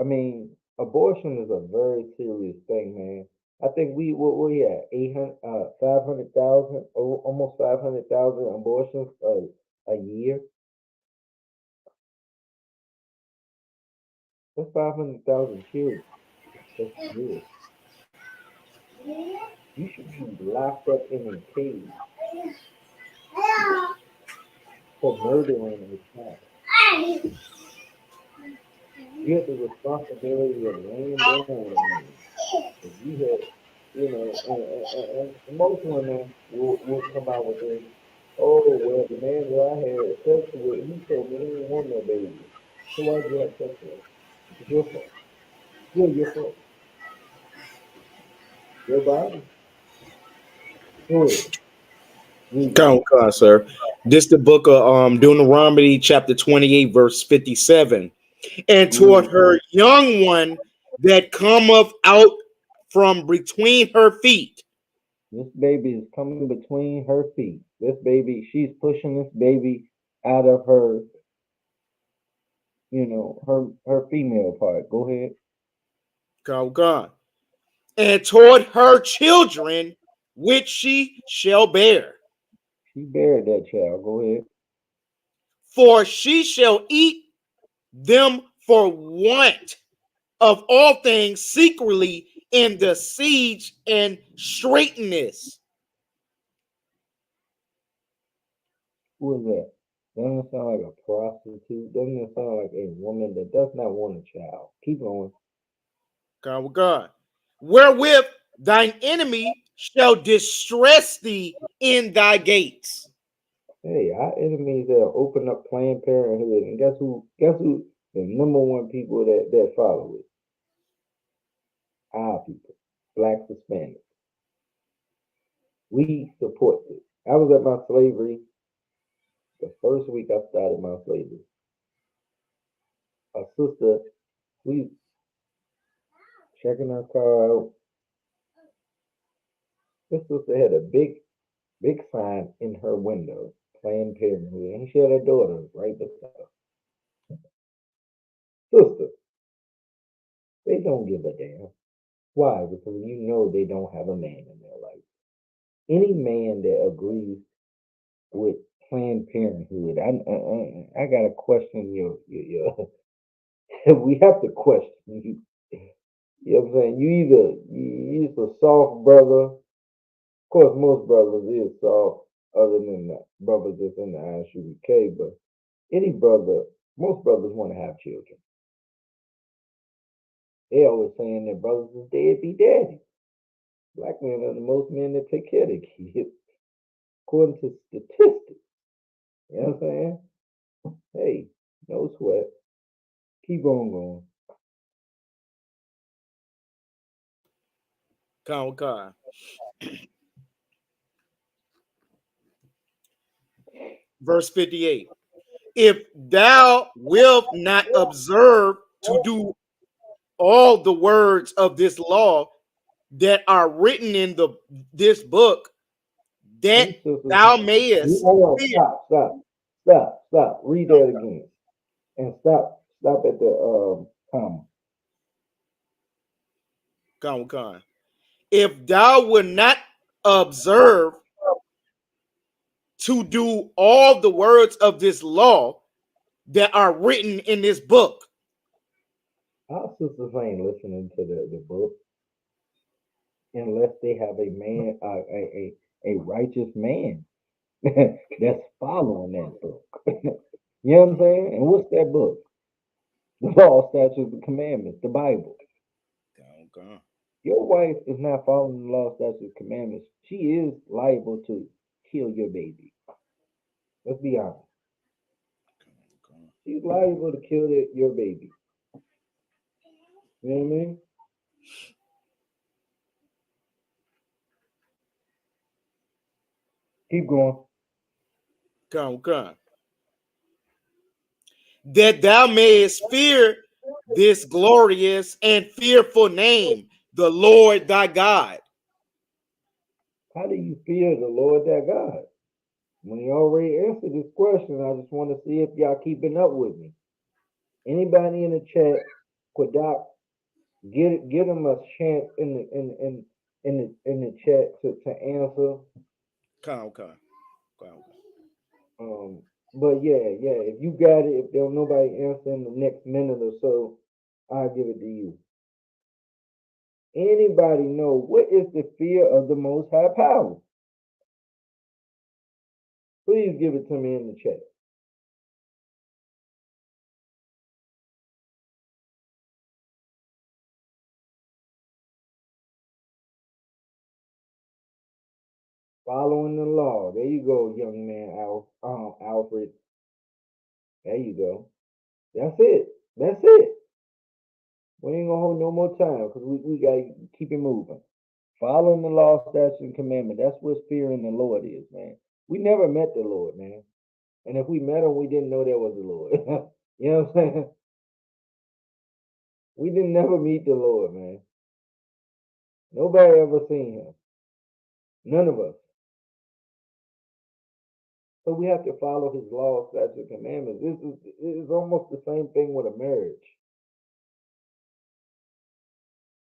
I mean, abortion is a very serious thing, man. I think what we at 800, 500,000, almost 500,000 abortions a year. That's 500,000 children. That's good. You should be locked up in a cage for murdering a child. You have the responsibility of laying down with a man. If you had, and most women will come out with this, oh, well, the man that I had sex with, he told me he didn't want no baby. So why'd you have sex with him? It's your fault. Still your fault. Your body. Go ahead. Read that. Come, sir. This the book of Deuteronomy chapter 28, verse 57. And toward Read. her young one that cometh out from between her feet. This baby is coming between her feet. This baby, she's pushing this baby out of her, her female part. Go ahead. Come. And toward her children, which she shall bear. She buried that child. Go ahead. For she shall eat them for want of all things secretly in the siege and straightness. Who is that? Doesn't it sound like a prostitute? Doesn't it sound like a woman that does not want a child? Keep going. God with God. Wherewith Thine enemy shall distress thee in thy gates. Hey, our enemies that open up Planned Parenthood, and guess who? Guess who? The number one people that follow it? Our people, Blacks, Hispanics. We support it. I was at my slavery the first week I started my slavery. A sister, we checking our car out. This sister had a big sign in her window, Planned Parenthood, and she had her daughter right beside her. Sister, they don't give a damn. Why? Because you know they don't have a man in their life. Any man that agrees with Planned Parenthood, I gotta question your we have to question you. You know what I'm saying? You either a soft brother. Of course, most brothers is soft, other than the brothers that's in the ISUPK. But any brother, most brothers want to have children. They always saying that brothers is deadbeat daddy. Black men are the most men that take care of their kids, according to statistics. You know what I'm saying? Hey, no sweat. Keep on going. Con. Verse 58. If thou wilt not observe to do all the words of this law that are written in this book, that These sisters, thou mayest hold on, fear. stop. Read that again. And stop at the comma. Con. If thou wilt not observe to do all the words of this law that are written in this book. Our sisters ain't listening to the book unless they have a man, a righteous man that's following that book. You know what I'm saying? And what's that book? The law, statutes, and commandments, the Bible. Con. Your wife is not following the law, statutes, and commandments. She is liable to kill your baby. Let's be honest. She's liable to kill your baby. You know what I mean? Keep going. Con. That thou mayest fear this glorious and fearful name, the Lord thy God. How do you fear the Lord thy God? When you already answered this question, I just want to see if y'all keeping up with me. Anybody in the chat, Quadoc, get them a chance in the chat to answer. Con. But yeah, if you got it, if there's nobody answer in the next minute or so, I'll give it to you. Anybody know what is the fear of the Most High Power? Please give it to me in the chat. Following the law. There you go, young man, Alfred. There you go. That's it. We ain't gonna hold no more time because we gotta keep it moving. Following the law, statutes, and commandment. That's what fearing the Lord is, man. We never met the Lord, man. And if we met him, we didn't know there was the Lord. You know what I'm saying? We didn't never meet the Lord, man. Nobody ever seen him. None of us. So we have to follow his law, statutes, and commandments. This is almost the same thing with a marriage.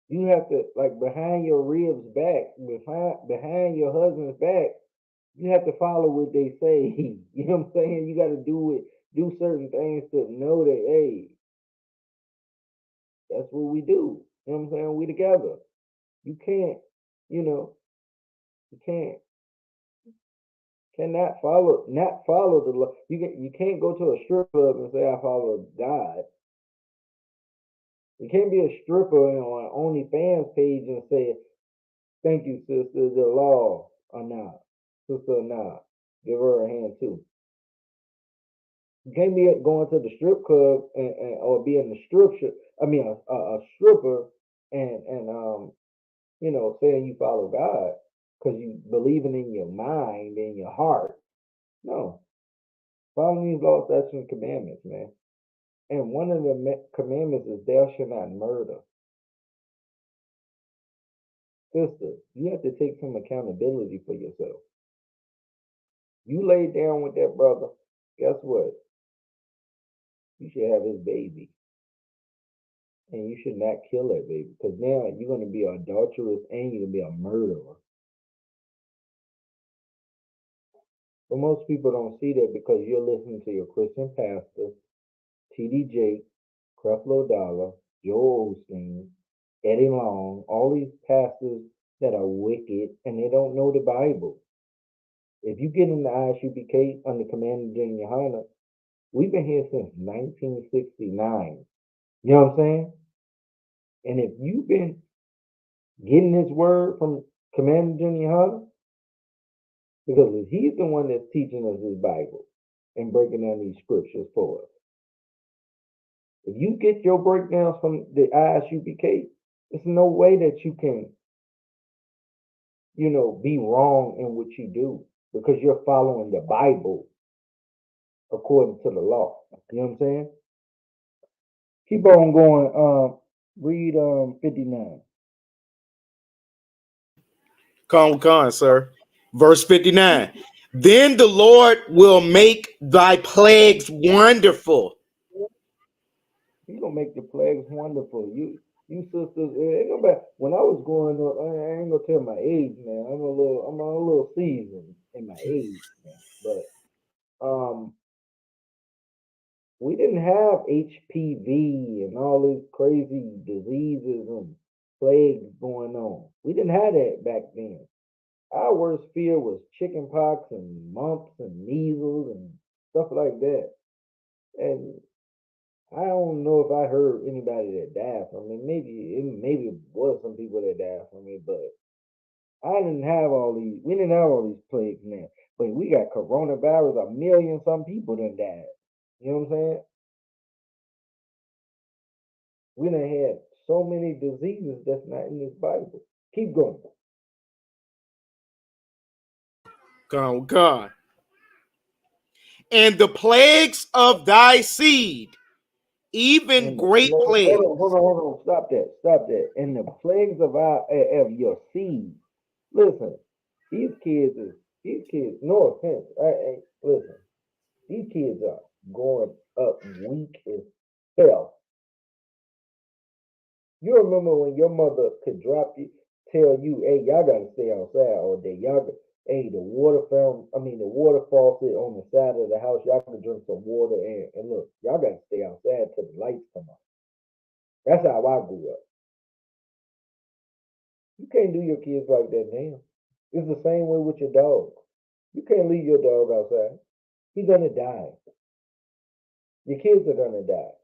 You have to, like, behind your ribs back, behind your husband's back, you have to follow what they say. You know what I'm saying? You got to do certain things to know that, hey, that's what we do. You know what I'm saying? We together. You can't, you cannot not follow the law. You can't go to a strip club and say I follow God. You can't be a stripper on OnlyFans page and say Thank you, sister. The law or not. Sister or give her a hand too. You can't be going to the strip club or be in the a stripper and saying you follow God because you believing in your mind and your heart. No, following these laws, statutes, and commandments, man. And one of the commandments is thou shalt not murder. Sister, you have to take some accountability for yourself. You lay down with that brother, guess what? You should have his baby. And you should not kill that baby. Because now you're going to be an adulteress and you're going to be a murderer. But most people don't see that because you're listening to your Christian pastor, T.D. Jakes, Creflo Dollar, Joel Osteen, Eddie Long, all these pastors that are wicked and they don't know the Bible. If you get in the ISUPK under Commander General Yohana, we've been here since 1969. You know what I'm saying? And if you've been getting this word from Commander General Yohana, because he's the one that's teaching us his Bible and breaking down these scriptures for us. If you get your breakdowns from the ISUPK, there's no way that you can, be wrong in what you do because you're following the Bible according to the law. You know what I'm saying? Keep on going. Read 59. Con, sir. Verse 59. Then the Lord will make thy plagues wonderful. He's gonna make the plagues wonderful. You sisters, it ain't gonna be, when I was growing up, I ain't gonna tell my age, man. I'm a little seasoned in my age, man. But we didn't have HPV and all these crazy diseases and plagues going on. We didn't have that back then. Our worst fear was chicken pox and mumps and measles and stuff like that. And I don't know if I heard anybody that died from it. Maybe it was some people that died from it, but I didn't have all these. We didn't have all these plagues now. But we got coronavirus. 1,000,000 some people done died. You know what I'm saying? We done had so many diseases that's not in this Bible. Keep going. Con. And the plagues of thy seed, even And great plagues. hold on. Stop that. And the plagues of your seed. Listen, these kids. No offense. Listen. These kids are growing up weak as hell. You remember when your mother could tell you, hey, y'all gotta stay outside all day. Hey, the the water faucet on the side of the house, y'all can drink some water and look, y'all gotta stay outside till the lights come on. That's how I grew up. You can't do your kids like that now. It's the same way with your dog. You can't leave your dog outside. He's gonna die. Your kids are gonna die.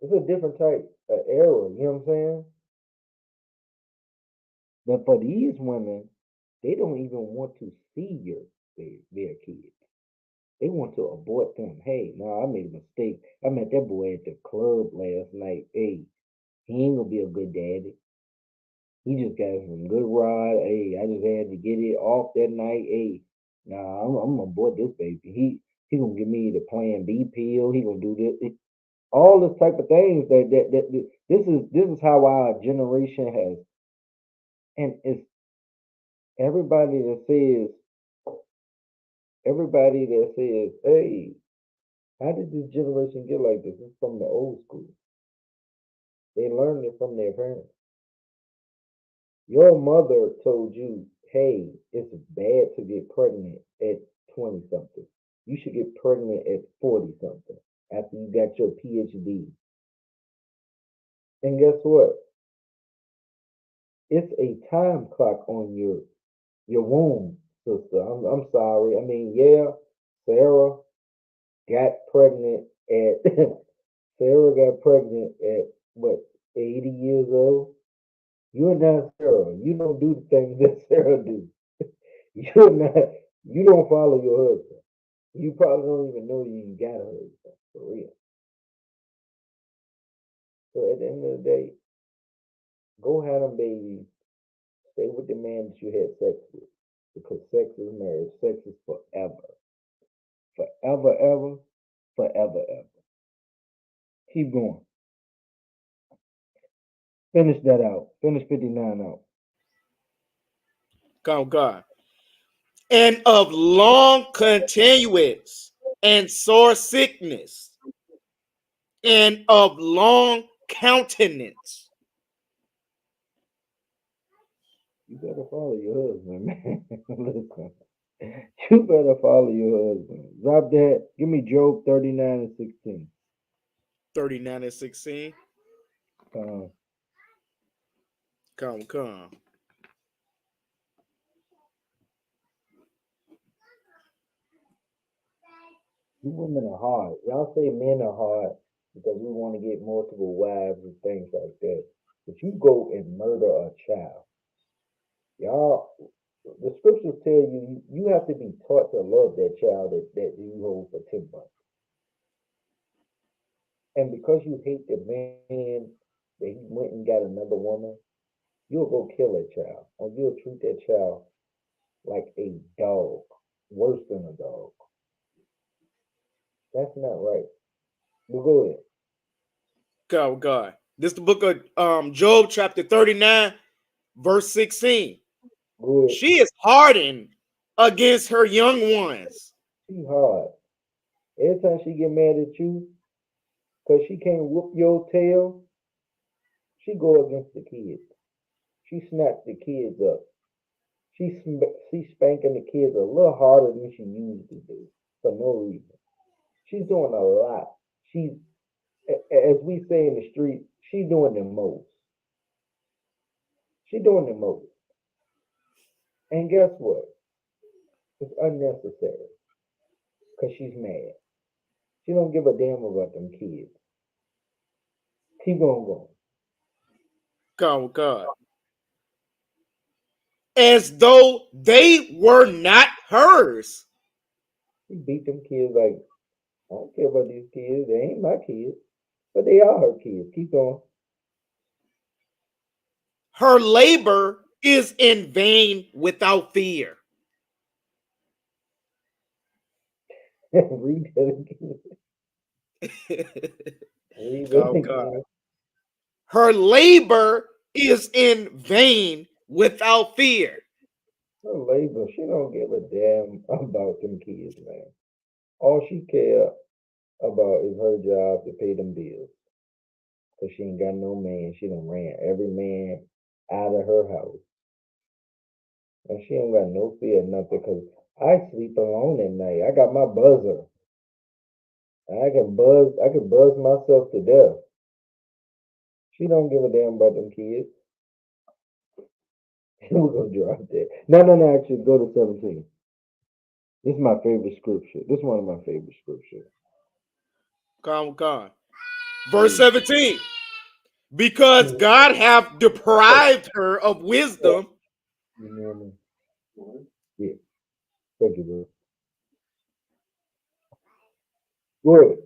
It's a different type of era, you know what I'm saying? But for these women, they don't even want to see their kids. They want to abort them. Hey, no, I made a mistake. I met that boy at the club last night. Hey, he ain't gonna be a good daddy. He just got some good ride. Hey, I just had to get it off that night. Hey, nah, I'm gonna abort this baby. He gonna give me the Plan B pill. He gonna do this. All this type of things this is how our generation has, and it's everybody that says, hey, how did this generation get like this? It's from the old school. They learned it from their parents. Your mother told you, hey, it's bad to get pregnant at 20 something. You should get pregnant at 40 something after you got your PhD. And guess what? It's a time clock on your womb, sister. I'm sorry. I mean, yeah, Sarah got pregnant at Sarah got pregnant at what 80 years old. You're not Sarah. You don't do the things that Sarah do. You're not. You don't follow your husband. You probably don't even know you got a husband for real. So at the end of the day, go have them babies. Stay with the man that you had sex with, because sex is marriage. Sex is forever, forever, ever, forever, ever. Keep going. Finish that out. Finish 59 out. Come God. And of long continuance and sore sickness and of long countenance. You better follow your husband, man. Listen. You better follow your husband. Drop that. Give me Job 39 and 16. 39 and 16. Uh, Come. you women are hard. Y'all say men are hard because we want to get multiple wives and things like that. But you go and murder a child. Y'all, the scriptures tell you you have to be taught to love that child that you hold for 10 months. And because you hate the man that he went and got another woman, you'll go kill that child, or you'll treat that child like a dog, worse than a dog. That's not right. But go ahead. God. This is the book of Job, chapter 39, verse 16. Go ahead. She is hardened against her young ones. She hard. Every time she get mad at you, because she can't whoop your tail, she go against the kids. She snaps the kids up. She's spanking the kids a little harder than she used to do for no reason. She's doing a lot. She's, as we say in the street, she's doing the most. She's doing the most. And guess what? It's unnecessary because she's mad. She don't give a damn about them kids. Keep on going. God. As though they were not hers. She beat them kids like, I don't care about these kids. They ain't my kids. But they are her kids. Keep going. Her labor is in vain without fear. Read that again. Read that God. again. Her labor is in vain without fear. Her labor, she don't give a damn about them kids, man. All she care about is her job to pay them bills. Cause she ain't got no man. She done ran every man out of her house. And she ain't got no fear of nothing. Cause I sleep alone at night. I got my buzzer. I can buzz myself to death. She don't give a damn about them kids. We're gonna drop that. No, actually go to 17. This is my favorite scripture. This is one of my favorite scriptures. God. Verse 17. Because God hath deprived her of wisdom. You know what I mean? Yeah. Thank you, bro. Go ahead.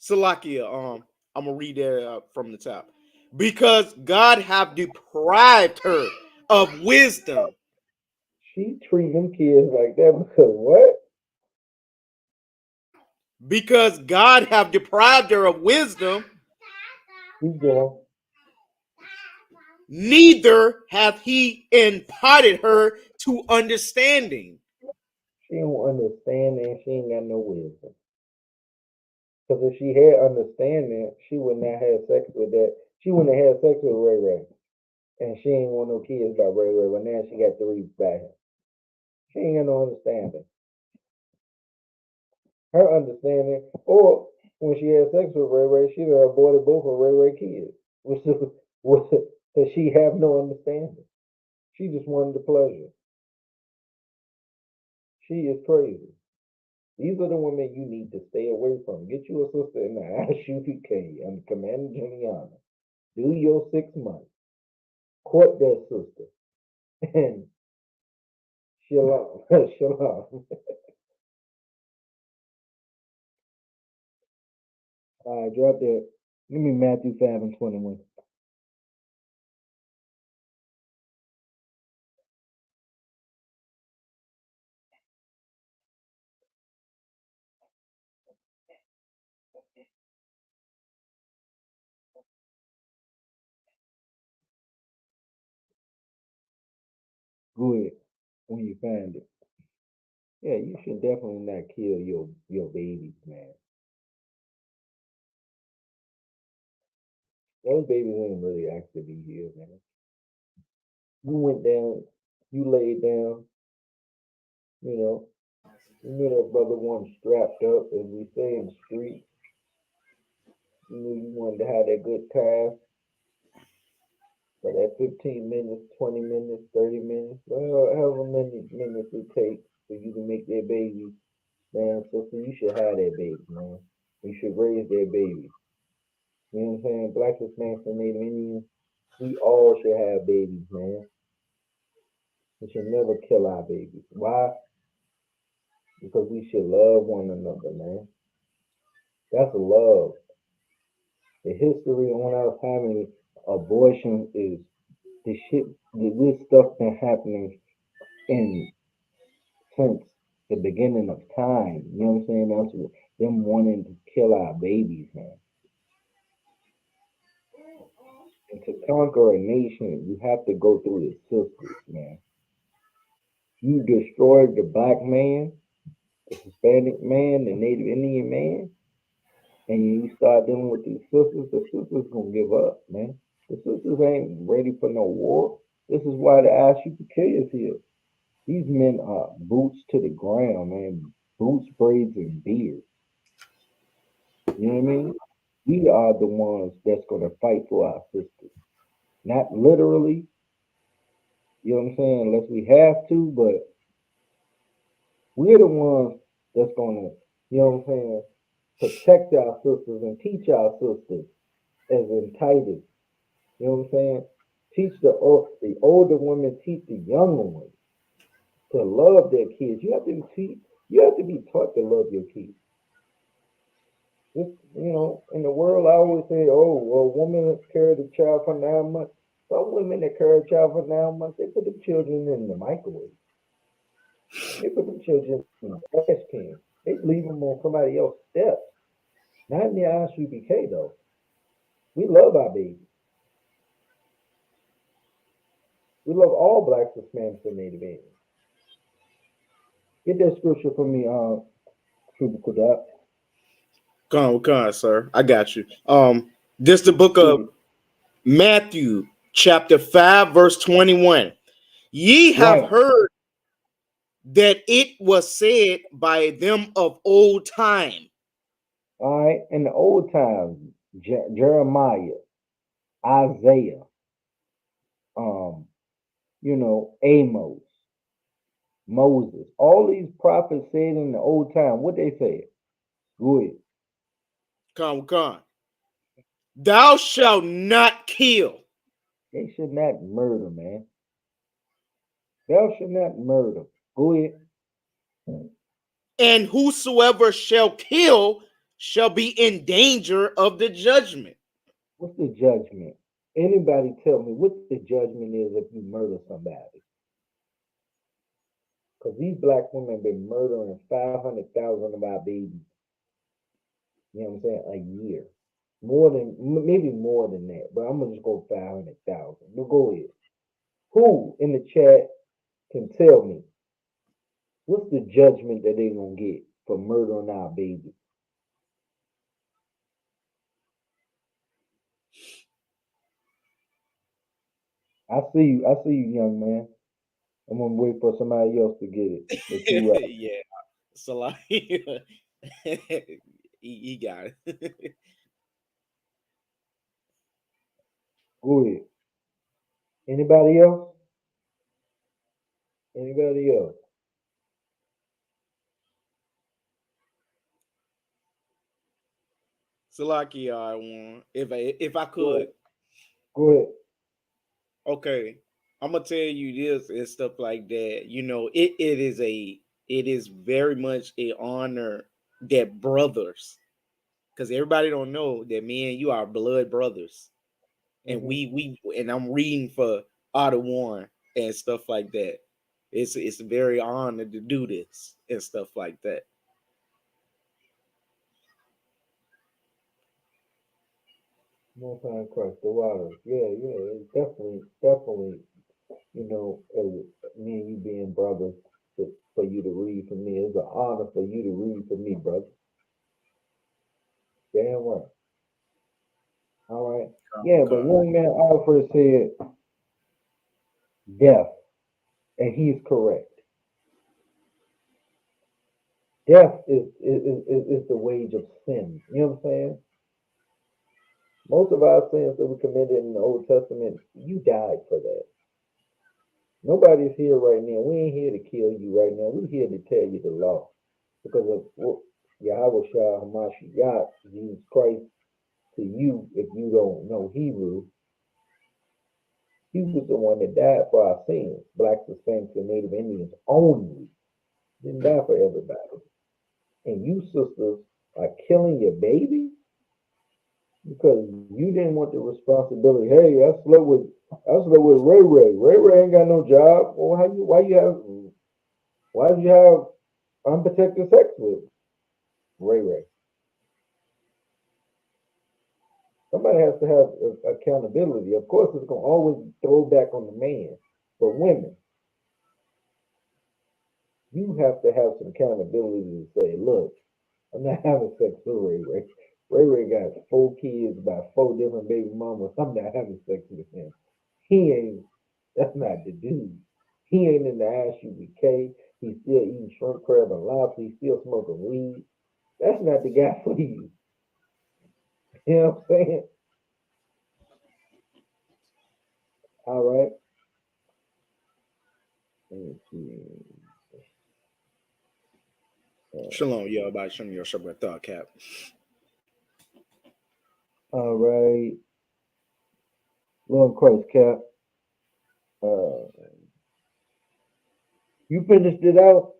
Salakia, I'm gonna read that from the top. Because God hath deprived her of wisdom. She treat them kids like that because what? Because God hath deprived her of wisdom, Keep going. neither hath he imparted her to understanding. She don't understand and she ain't got no wisdom. Because if she had understanding, she would not have sex with that. She wouldn't have had sex with Ray Ray. And she ain't want no kids by Ray Ray, but now she got 3 by him. She ain't got no understanding. Her understanding, or when she had sex with Ray Ray, she'd have aborted both of Ray Ray kids. Because she have no understanding. She just wanted the pleasure. She is crazy. These are the women you need to stay away from. Get you a sister in the ISUPK and Commander Juliana. Do your 6 months. Court that sister. And shalom. Shalom. All right, drop that. Give me Matthew 5 and 21. Go ahead when you find it. Yeah, you should definitely not kill your babies, man. Those babies ain't really actually here, man. You went down, you laid down, you know. You knew that brother wasn't strapped up, as we say in the street. You knew you wanted to have that good time. For that 15 minutes, 20 minutes, 30 minutes, well, however many minutes it takes for you to make that baby, man, sister, you should have that baby, man. You should raise that baby. You know what I'm saying? Black Hispanics and Native Indians, we all should have babies, man. We should never kill our babies. Why? Because we should love one another, man. That's love. The history on us having abortion is the shit. This stuff been happening in since the beginning of time. You know what I'm saying? That's what, them wanting to kill our babies, man. And to conquer a nation, you have to go through the sisters, man. You destroyed the black man, the Hispanic man, the Native Indian man, and you start dealing with these sisters, the sisters gonna give up, man. The sisters ain't ready for no war. This is why the ISUPK is here. These men are boots to the ground, man. Boots, braids, and beards. You know what I mean? We are the ones that's gonna fight for our sisters. Not literally, you know what I'm saying, unless we have to, but we're the ones that's gonna, you know what I'm saying, protect our sisters and teach our sisters as in Titus. You know what I'm saying? Teach the older women teach the younger ones to love their kids. You have to be taught to love your kids. Just, you know, in the world I always say, oh, well, a woman that carried a child for 9 months. Some women that carry a child for 9 months, they put the children in the microwave. They put the children in the trash can. They leave them on somebody else's steps. Not in the ISUPK though. We love our babies. We love all blacks, Hispanics, and Native Indians. Get that scripture for me, Trooper Kudat. Con, sir. I got you. This the book of Matthew, chapter 5, verse 21. Ye have Right. heard that it was said by them of old time. All right. In the old times, Jeremiah, Isaiah, um, you know, Amos, Moses, all these prophets said in the old time, what they said? Good. Con. Thou shalt not kill. They should not murder, man. Thou should not murder. Go ahead. And whosoever shall kill shall be in danger of the judgment. What's the judgment? Anybody tell me what the judgment is if you murder somebody? Because these black women been murdering 500,000 of our babies. You know what I'm saying? A year. More than, maybe more than that, but I'm going to just go 500,000. We'll go ahead. Who in the chat can tell me what's the judgment that they going to get for murdering our babies? I see you, young man. I'm gonna wait for somebody else to get it. But you right. Yeah. So like he got it. Go ahead. Anybody else? Anybody else? Salaki, I want if I Go ahead. could. Go ahead. Okay, I'm gonna tell you this and stuff like that. You know, it is very much a honor that brothers, because everybody don't know that me and you are blood brothers, and Mm-hmm. and I'm reading for Ottawa Warren and stuff like that. It's a very honor to do this and stuff like that. More time across the water. Yeah, yeah. It's definitely, as me and you being brothers, for you to read for me. It's an honor for you to read for me, brother. Damn right. All right. Yeah, but Okay. young man Alfred said death, and he's correct. Death is the wage of sin. You know what I'm saying? Most of our sins that we committed in the Old Testament, you died for that. Nobody's here right now. We ain't here to kill you right now. We're here to tell you the law. Because of what Yahweh Shah Hamashiach, Jesus Christ, to you, if you don't know Hebrew, he was the one that died for our sins, blacks, Hispanics, and Native Indians only. Didn't die for everybody. And you sisters are killing your baby because you didn't want the responsibility. Hey, I slept with Ray Ray. Ray Ray ain't got no job. Well, why did you have unprotected sex with Ray Ray? Somebody has to have accountability. Of course, it's gonna always throw back on the man. But women, you have to have some accountability to say, look, I'm not having sex with Ray Ray. Ray Ray got 4 kids by 4 different baby mamas. I'm not having sex with him. He ain't. That's not the dude. He ain't in the ISUPK. He's still eating shrimp, crab, and lobster. He's still smoking weed. That's not the guy for you. You know what I'm saying? All right. Let me see. Shalom, y'all. By Shem your Shabbat thought cap. All right. Lord Christ, Cap. Uh, you finished it out?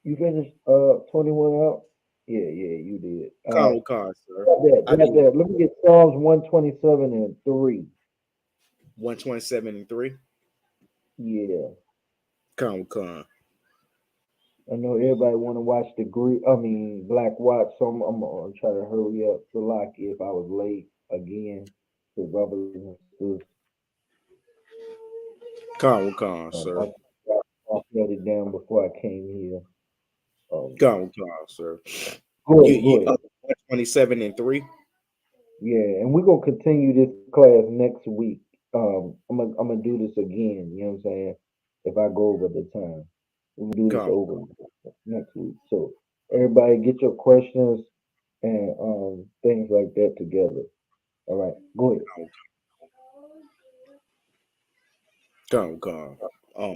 You finished 21 out? Yeah, yeah, you did. All right. Con, sir. Got that, I got did that. Let me get Psalms 127 and 3. 127 and 3. Yeah. Con. I know everybody want to watch Black Watch, so I'm gonna try to hurry up to lock it if I was late again. The brothers and sisters, Sir. I shut it down before I came here. Con, sir. Go ahead, go You ahead. 127 and 3. Yeah, and we're gonna continue this class next week. I'm gonna do this again. You know what I'm saying? If I go over the time, we'll do this Con. over next week. So everybody, get your questions and things like that together. All right, go ahead.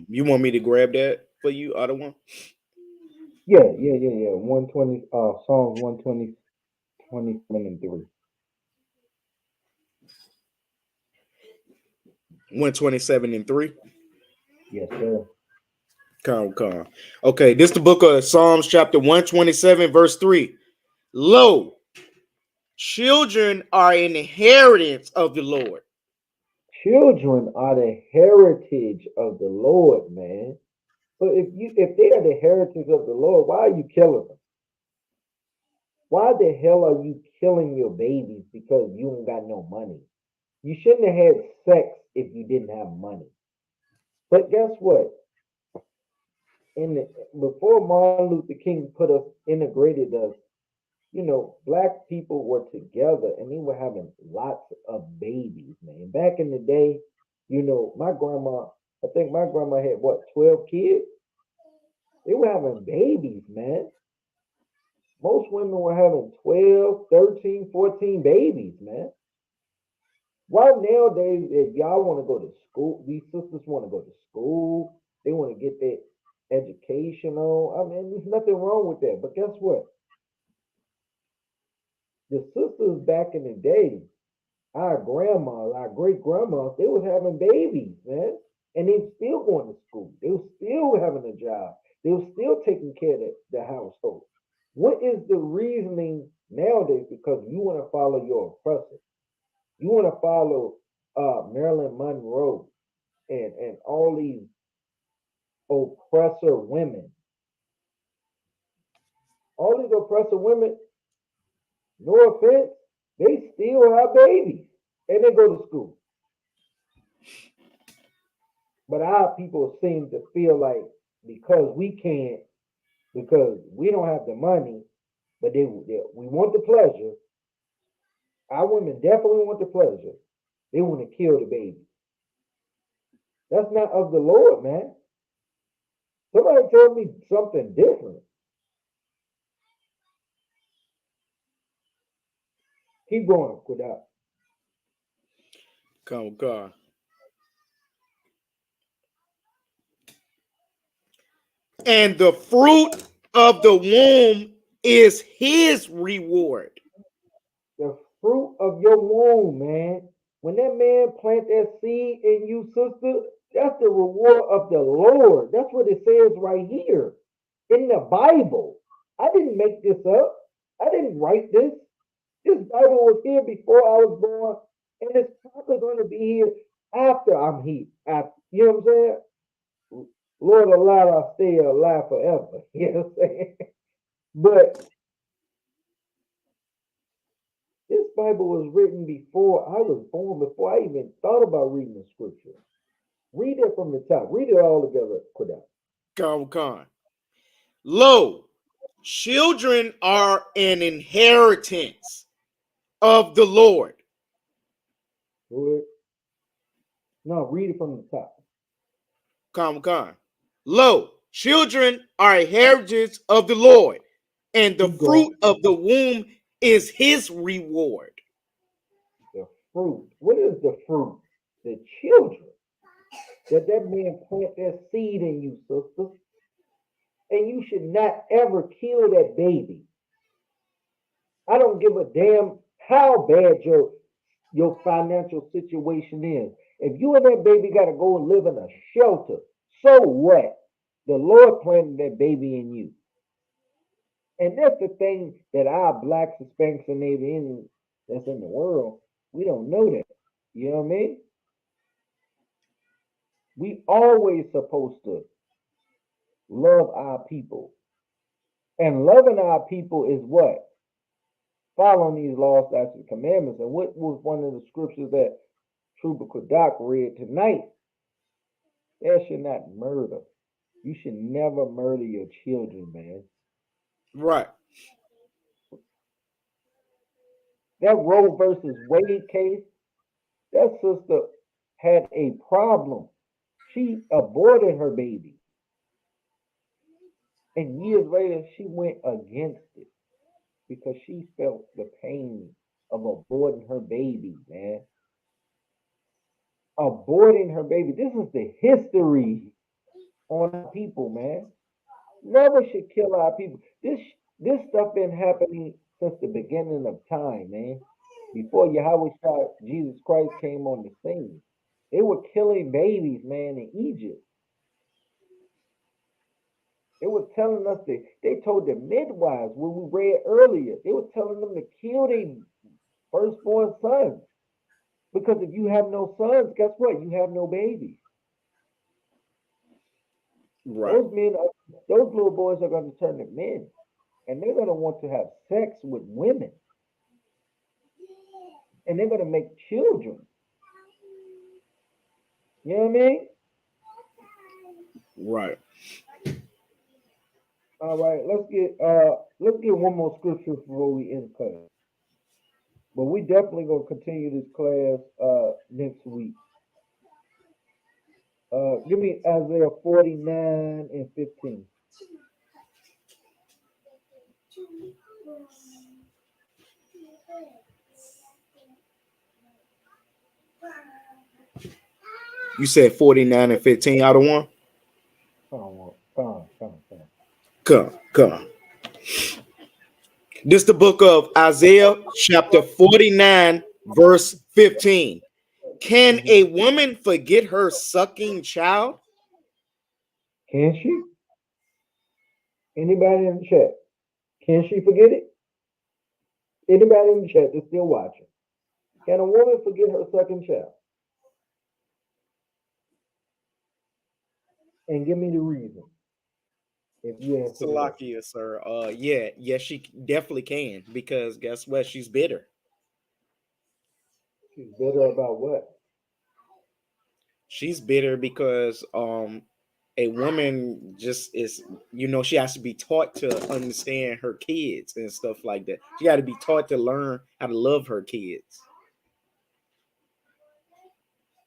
You want me to grab that for you, other one? Yeah. 120. Psalms 120, 27 and 3. 127 and 3. Yes, sir. Con. Okay, this the book of Psalms, chapter 127, verse 3. Lo, children are an inheritance of the Lord. Children are the heritage of the Lord, man. So if they are the heritage of the Lord, why are you killing them? Why the hell are you killing your babies because you ain't got no money? You shouldn't have had sex if you didn't have money. But guess what? Before Martin Luther King integrated us, black people were together and they were having lots of babies, man. Back in the day, I think my grandma had what, 12 kids? They were having babies, man. Most women were having 12, 13, 14 babies, man. Why nowadays, if y'all want to go to school, these sisters want to go to school, they want to get their education on. I mean, there's nothing wrong with that. But guess what? The sisters back in the day, Our grandmas, our great grandmas, they was having babies, man. And they still going to school. They was still having a job. They was still taking care of the household. What is the reasoning nowadays? Because you want to follow your oppressor. You want to follow Marilyn Monroe and all these oppressor women. All these oppressor women, no offense, they still have babies and they go to school. But our people seem to feel like because we can't, because we don't have the money, but we want the pleasure. Our women definitely want the pleasure. They want to kill the baby. That's not of the Lord, man. Somebody tell me something different. Keep going with that. Come. And the fruit of the womb is his reward. The fruit of your womb, man. When that man plant that seed in you, sister, that's the reward of the Lord. That's what it says right here in the Bible. I didn't make this up. I didn't write this. This Bible was here before I was born, and it's probably going to be here after I'm here. You know what I'm saying? Lord allow I stay alive forever. You know what I'm saying? But this Bible was written before I was born, before I even thought about reading the scripture. Read it from the top. Read it all together. Come. Lo, children are an inheritance of the Lord. Good. No, read it from the top. Come. Lo, children are a heritage of the Lord, and the fruit of the womb is his reward. The fruit. What is the fruit? The children. That man plant that seed in you, sister. And you should not ever kill that baby. I don't give a damn how bad your financial situation is. If you and that baby got to go and live in a shelter, so what? The Lord planted that baby in you. And that's the thing that our blacks, Hispanics, and Native Indians that's in the world, we don't know that. You know what I mean? We always supposed to love our people. And loving our people is what? Following these laws, statutes, and commandments. And what was one of the scriptures that Trooper Kodak read tonight? There should not murder. You should never murder your children, man. Right. That Roe versus Wade case, that sister had a problem. She aborted her baby. And years later, she went against it because she felt the pain of aborting her baby, man. Aborting her baby. This is the history on our people, man. Never should kill our people. This stuff been happening since the beginning of time, man. Before Yahweh Shah, Jesus Christ came on the scene. They were killing babies, man, in Egypt. They were telling us that they told the midwives when we read earlier, they were telling them to kill their firstborn sons. Because if you have no sons, guess what? You have no babies. Right. Those little boys are going to turn to men. And they're going to want to have sex with women. And they're going to make children. You know what I mean? Right. All right, let's get one more scripture before we end class. But we definitely gonna continue this class next week. Give me Isaiah 49 and 15. You said 49 and 15 out of one? Come. This is the book of Isaiah, chapter 49, verse 15. Can a woman forget her sucking child? Can she? Anybody in the chat? Can she forget it? Anybody in the chat that's still watching? Can a woman forget her sucking child? And give me the reason if you answer the yes. Salakia, sir. Yes, she definitely can, because guess what? She's bitter. She's bitter about what? She's bitter because a woman just is, she has to be taught to understand her kids and stuff like that. She got to be taught to learn how to love her kids.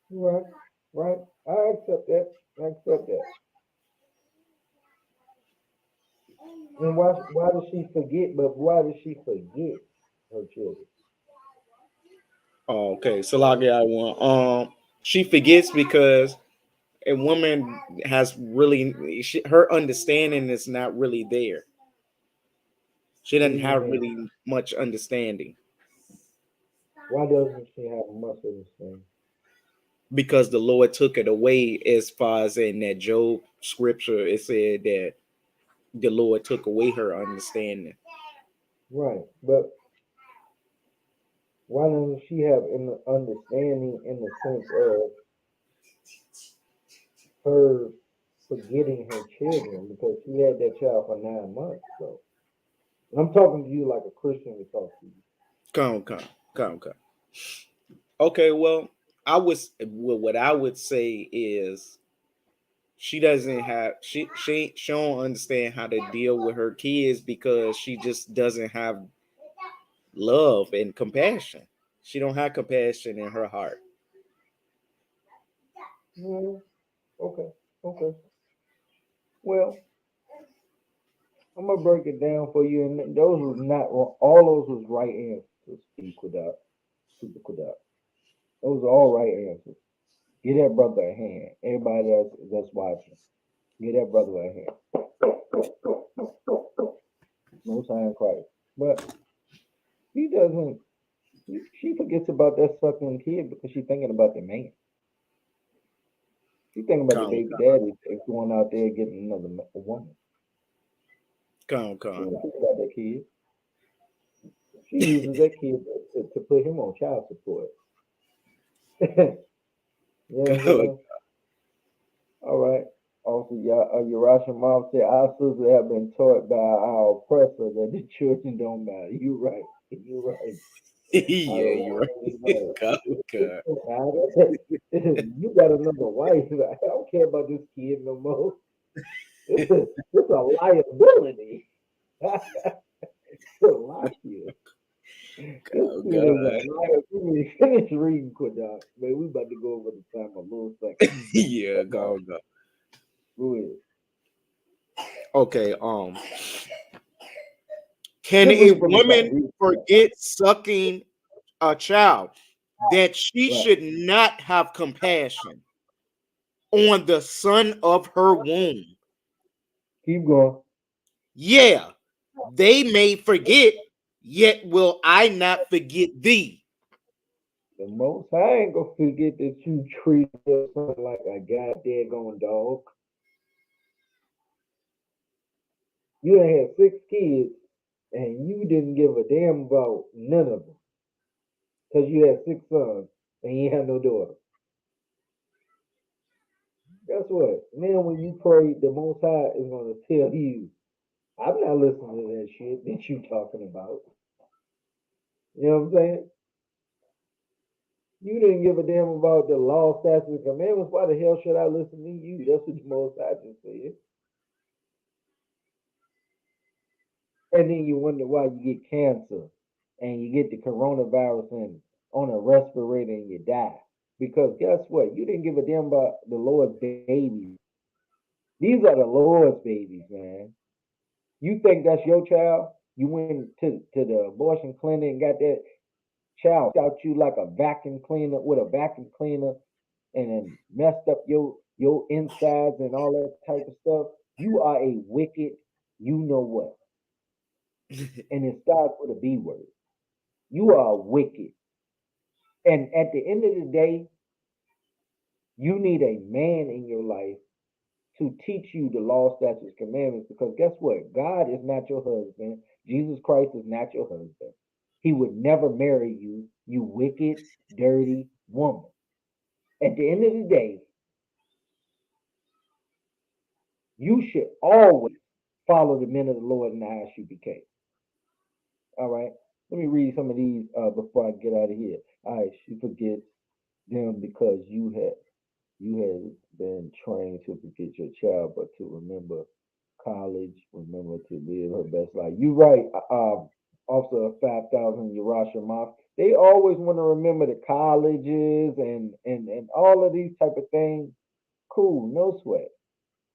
Right, right. I accept that. I accept that. And why does she forget? But why does she forget her children? Okay, Salakia, I want. She forgets because a woman has really her understanding is not really there. She What do doesn't you have mean? really much understanding Why doesn't she have much understanding? because the Lord took it away. As far as in that Job scripture, it said that the Lord took away her understanding. Right, but why doesn't she have an understanding in the sense of her forgetting her children because she had that child for 9 months? So and I'm talking to you like a Christian would talk to you. Come. Okay, well, what I would say is she doesn't have she don't understand how to deal with her kids because she just doesn't have love and compassion. She don't have compassion in her heart. Okay, okay. Well, I'm gonna break it down for you, and those was not wrong. All those was right answers. Equidot, super Quidot. Those are all right answers. Give that brother a hand. Everybody that's watching, give that brother a hand. Most High in Christ. But he doesn't. She forgets about that sucking kid because she's thinking about the man. She's thinking about the Come, baby daddy that's going out there getting another woman. come, She come. don't think about that kid. She uses that kid to put him on child support. You know what I'm Come. saying? All right. Also, Yarash Mom said, our sisters have been taught by our oppressor that the children don't matter. You right. You right. Yeah, you're right. Come, You got another wife. I don't care about this kid no more. It's a liability. It's a liability. This come, kid is a God. liability. Finish reading, Quidot. Man, we about to go over the time a little second. Yeah, Go come, God. ahead. Okay, can Just a read from the top. woman Read from the top. forget sucking a child that she Right. should not have compassion on the son of her womb? Keep going. Yeah, they may forget, yet will I not forget thee. The most High ain't gonna forget that you treated your son like a goddamn dog. You done had 6 kids and you didn't give a damn about none of them because you had 6 sons and you had no daughter. Guess what? Now, when you pray, the Most High is gonna tell you, "I'm not listening to that shit that you talking about." You know what I'm saying? You didn't give a damn about the law, statutes, and commandments. Why the hell should I listen to you? That's what the Most High just said. And then you wonder why you get cancer and you get the coronavirus and on a respirator and you die. Because guess what? You didn't give a damn about the Lord's babies. These are the Lord's babies, man. You think that's your child? You went to the abortion clinic and got that child out you like a vacuum cleaner with a vacuum cleaner and then messed up your insides and all that type of stuff. You are a wicked, you know what? And it starts with a B word. You are wicked. And at the end of the day, you need a man in your life to teach you the law, statutes, commandments. Because guess what? God is not your husband. Jesus Christ is not your husband. He would never marry you, you wicked, dirty woman. At the end of the day, you should always follow the men of the Lord in the ISUPK. All right. Let me read some of these before I get out of here. All right, she forgets them because you have been trained to forget your child, but to remember college, remember to live her best life. You right, also 5,000 Yerushalayim. They always want to remember the colleges and all of these type of things. Cool, no sweat.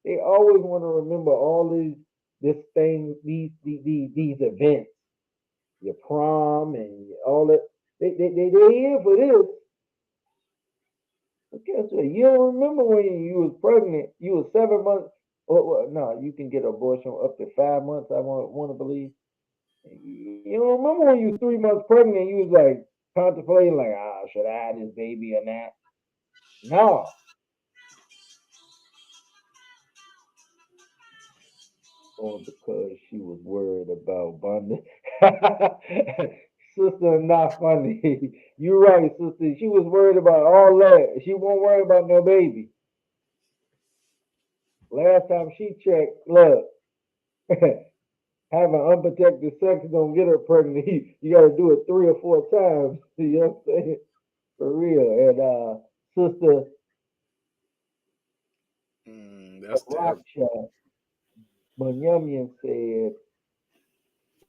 They always want to remember all this thing, these events, your prom and all that. They here for this. But guess what? You don't remember when you was pregnant. You was 7 months. No, you can get an abortion up to 5 months. I want to believe. You don't remember when you was 3 months pregnant. You was like contemplating, like, should I have this baby or not? No. Or because she was worried about bonding. Sister, not funny. You're right, sister. She was worried about all that. She won't worry about no baby. Last time she checked, look, having unprotected sex don't get her pregnant. You got to do it 3 or 4 times. You know what I'm saying? For real. And sister That's terrible. Raksha Bunyamian said,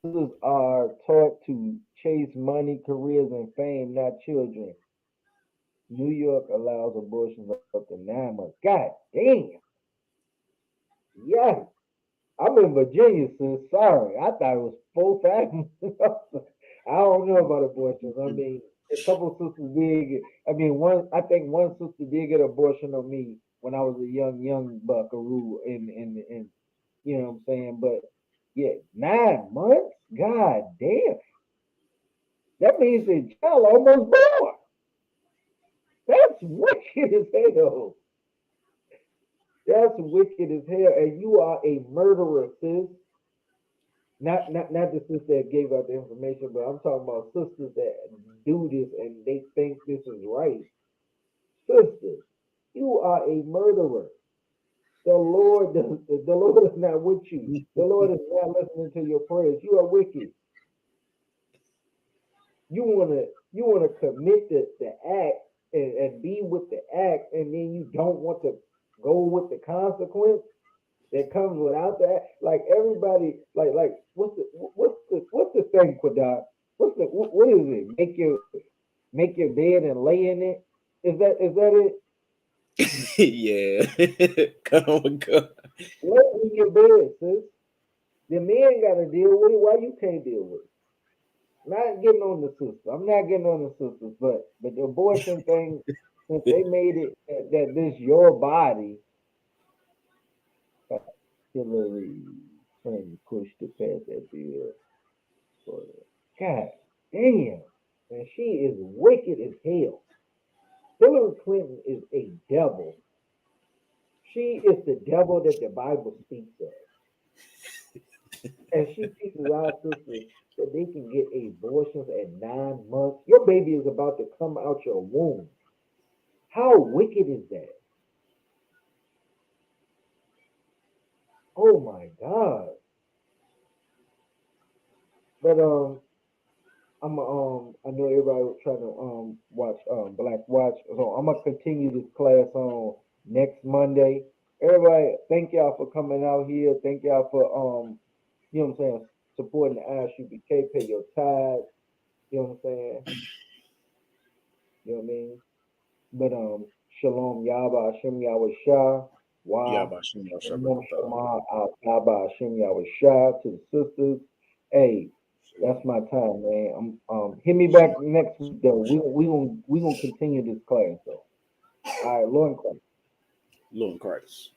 sisters are taught to chase money, careers, and fame, not children. New York allows abortions up to 9 months. God damn. Yes. I'm in Virginia, sis. Sorry. I thought it was 4, 5 months. I don't know about abortions. I mean, a couple of sisters did. I think one sister did get an abortion on me when I was a young buckaroo, and you know what I'm saying. But yeah, 9 months. God damn. That means the child almost born. That's wicked as hell. That's wicked as hell. And you are a murderer, sis. Not the sister that gave out the information, but I'm talking about sisters that do this and they think this is right. Sisters, you are a murderer. The Lord is not with you. The Lord is not listening to your prayers. You are wicked. You wanna commit the act and be with the act, and then you don't want to go with the consequence that comes without that. Like everybody, like what's the thing, Quadat? What is it? Make your bed and lay in it. Is that it? Yeah. Come on, go. Lay in your bed, sis. The man got to deal with it. Why you can't deal with it? Not getting on the sister. I'm not getting on the sisters, but the abortion thing, since they made it that this your body, Hillary Clinton pushed to pass that bill. For God damn, man, she is wicked as hell. Hillary Clinton is a devil. She is the devil that the Bible speaks of. And she teaches our sisters that they can get abortions at 9 months. Your baby is about to come out your womb. How wicked is that? Oh my God. But I know everybody was trying to watch Black Watch. So I'm gonna continue this class on next Monday. Everybody, thank y'all for coming out here. Thank y'all for you know what I'm saying, supporting the ISUPK, pay your tithes, you know what I'm saying? You know what I mean? But Shalom Yahba Hashem Yahweh Shah. Yeah, Wow. about Shimon Shalom Shabbat. Shema Yahba Hashem Yahweh Shah to the sisters. Hey, that's my time, man. Hit me back next week though. We gonna continue this class though. All right, Lord Christ. Lord Christ.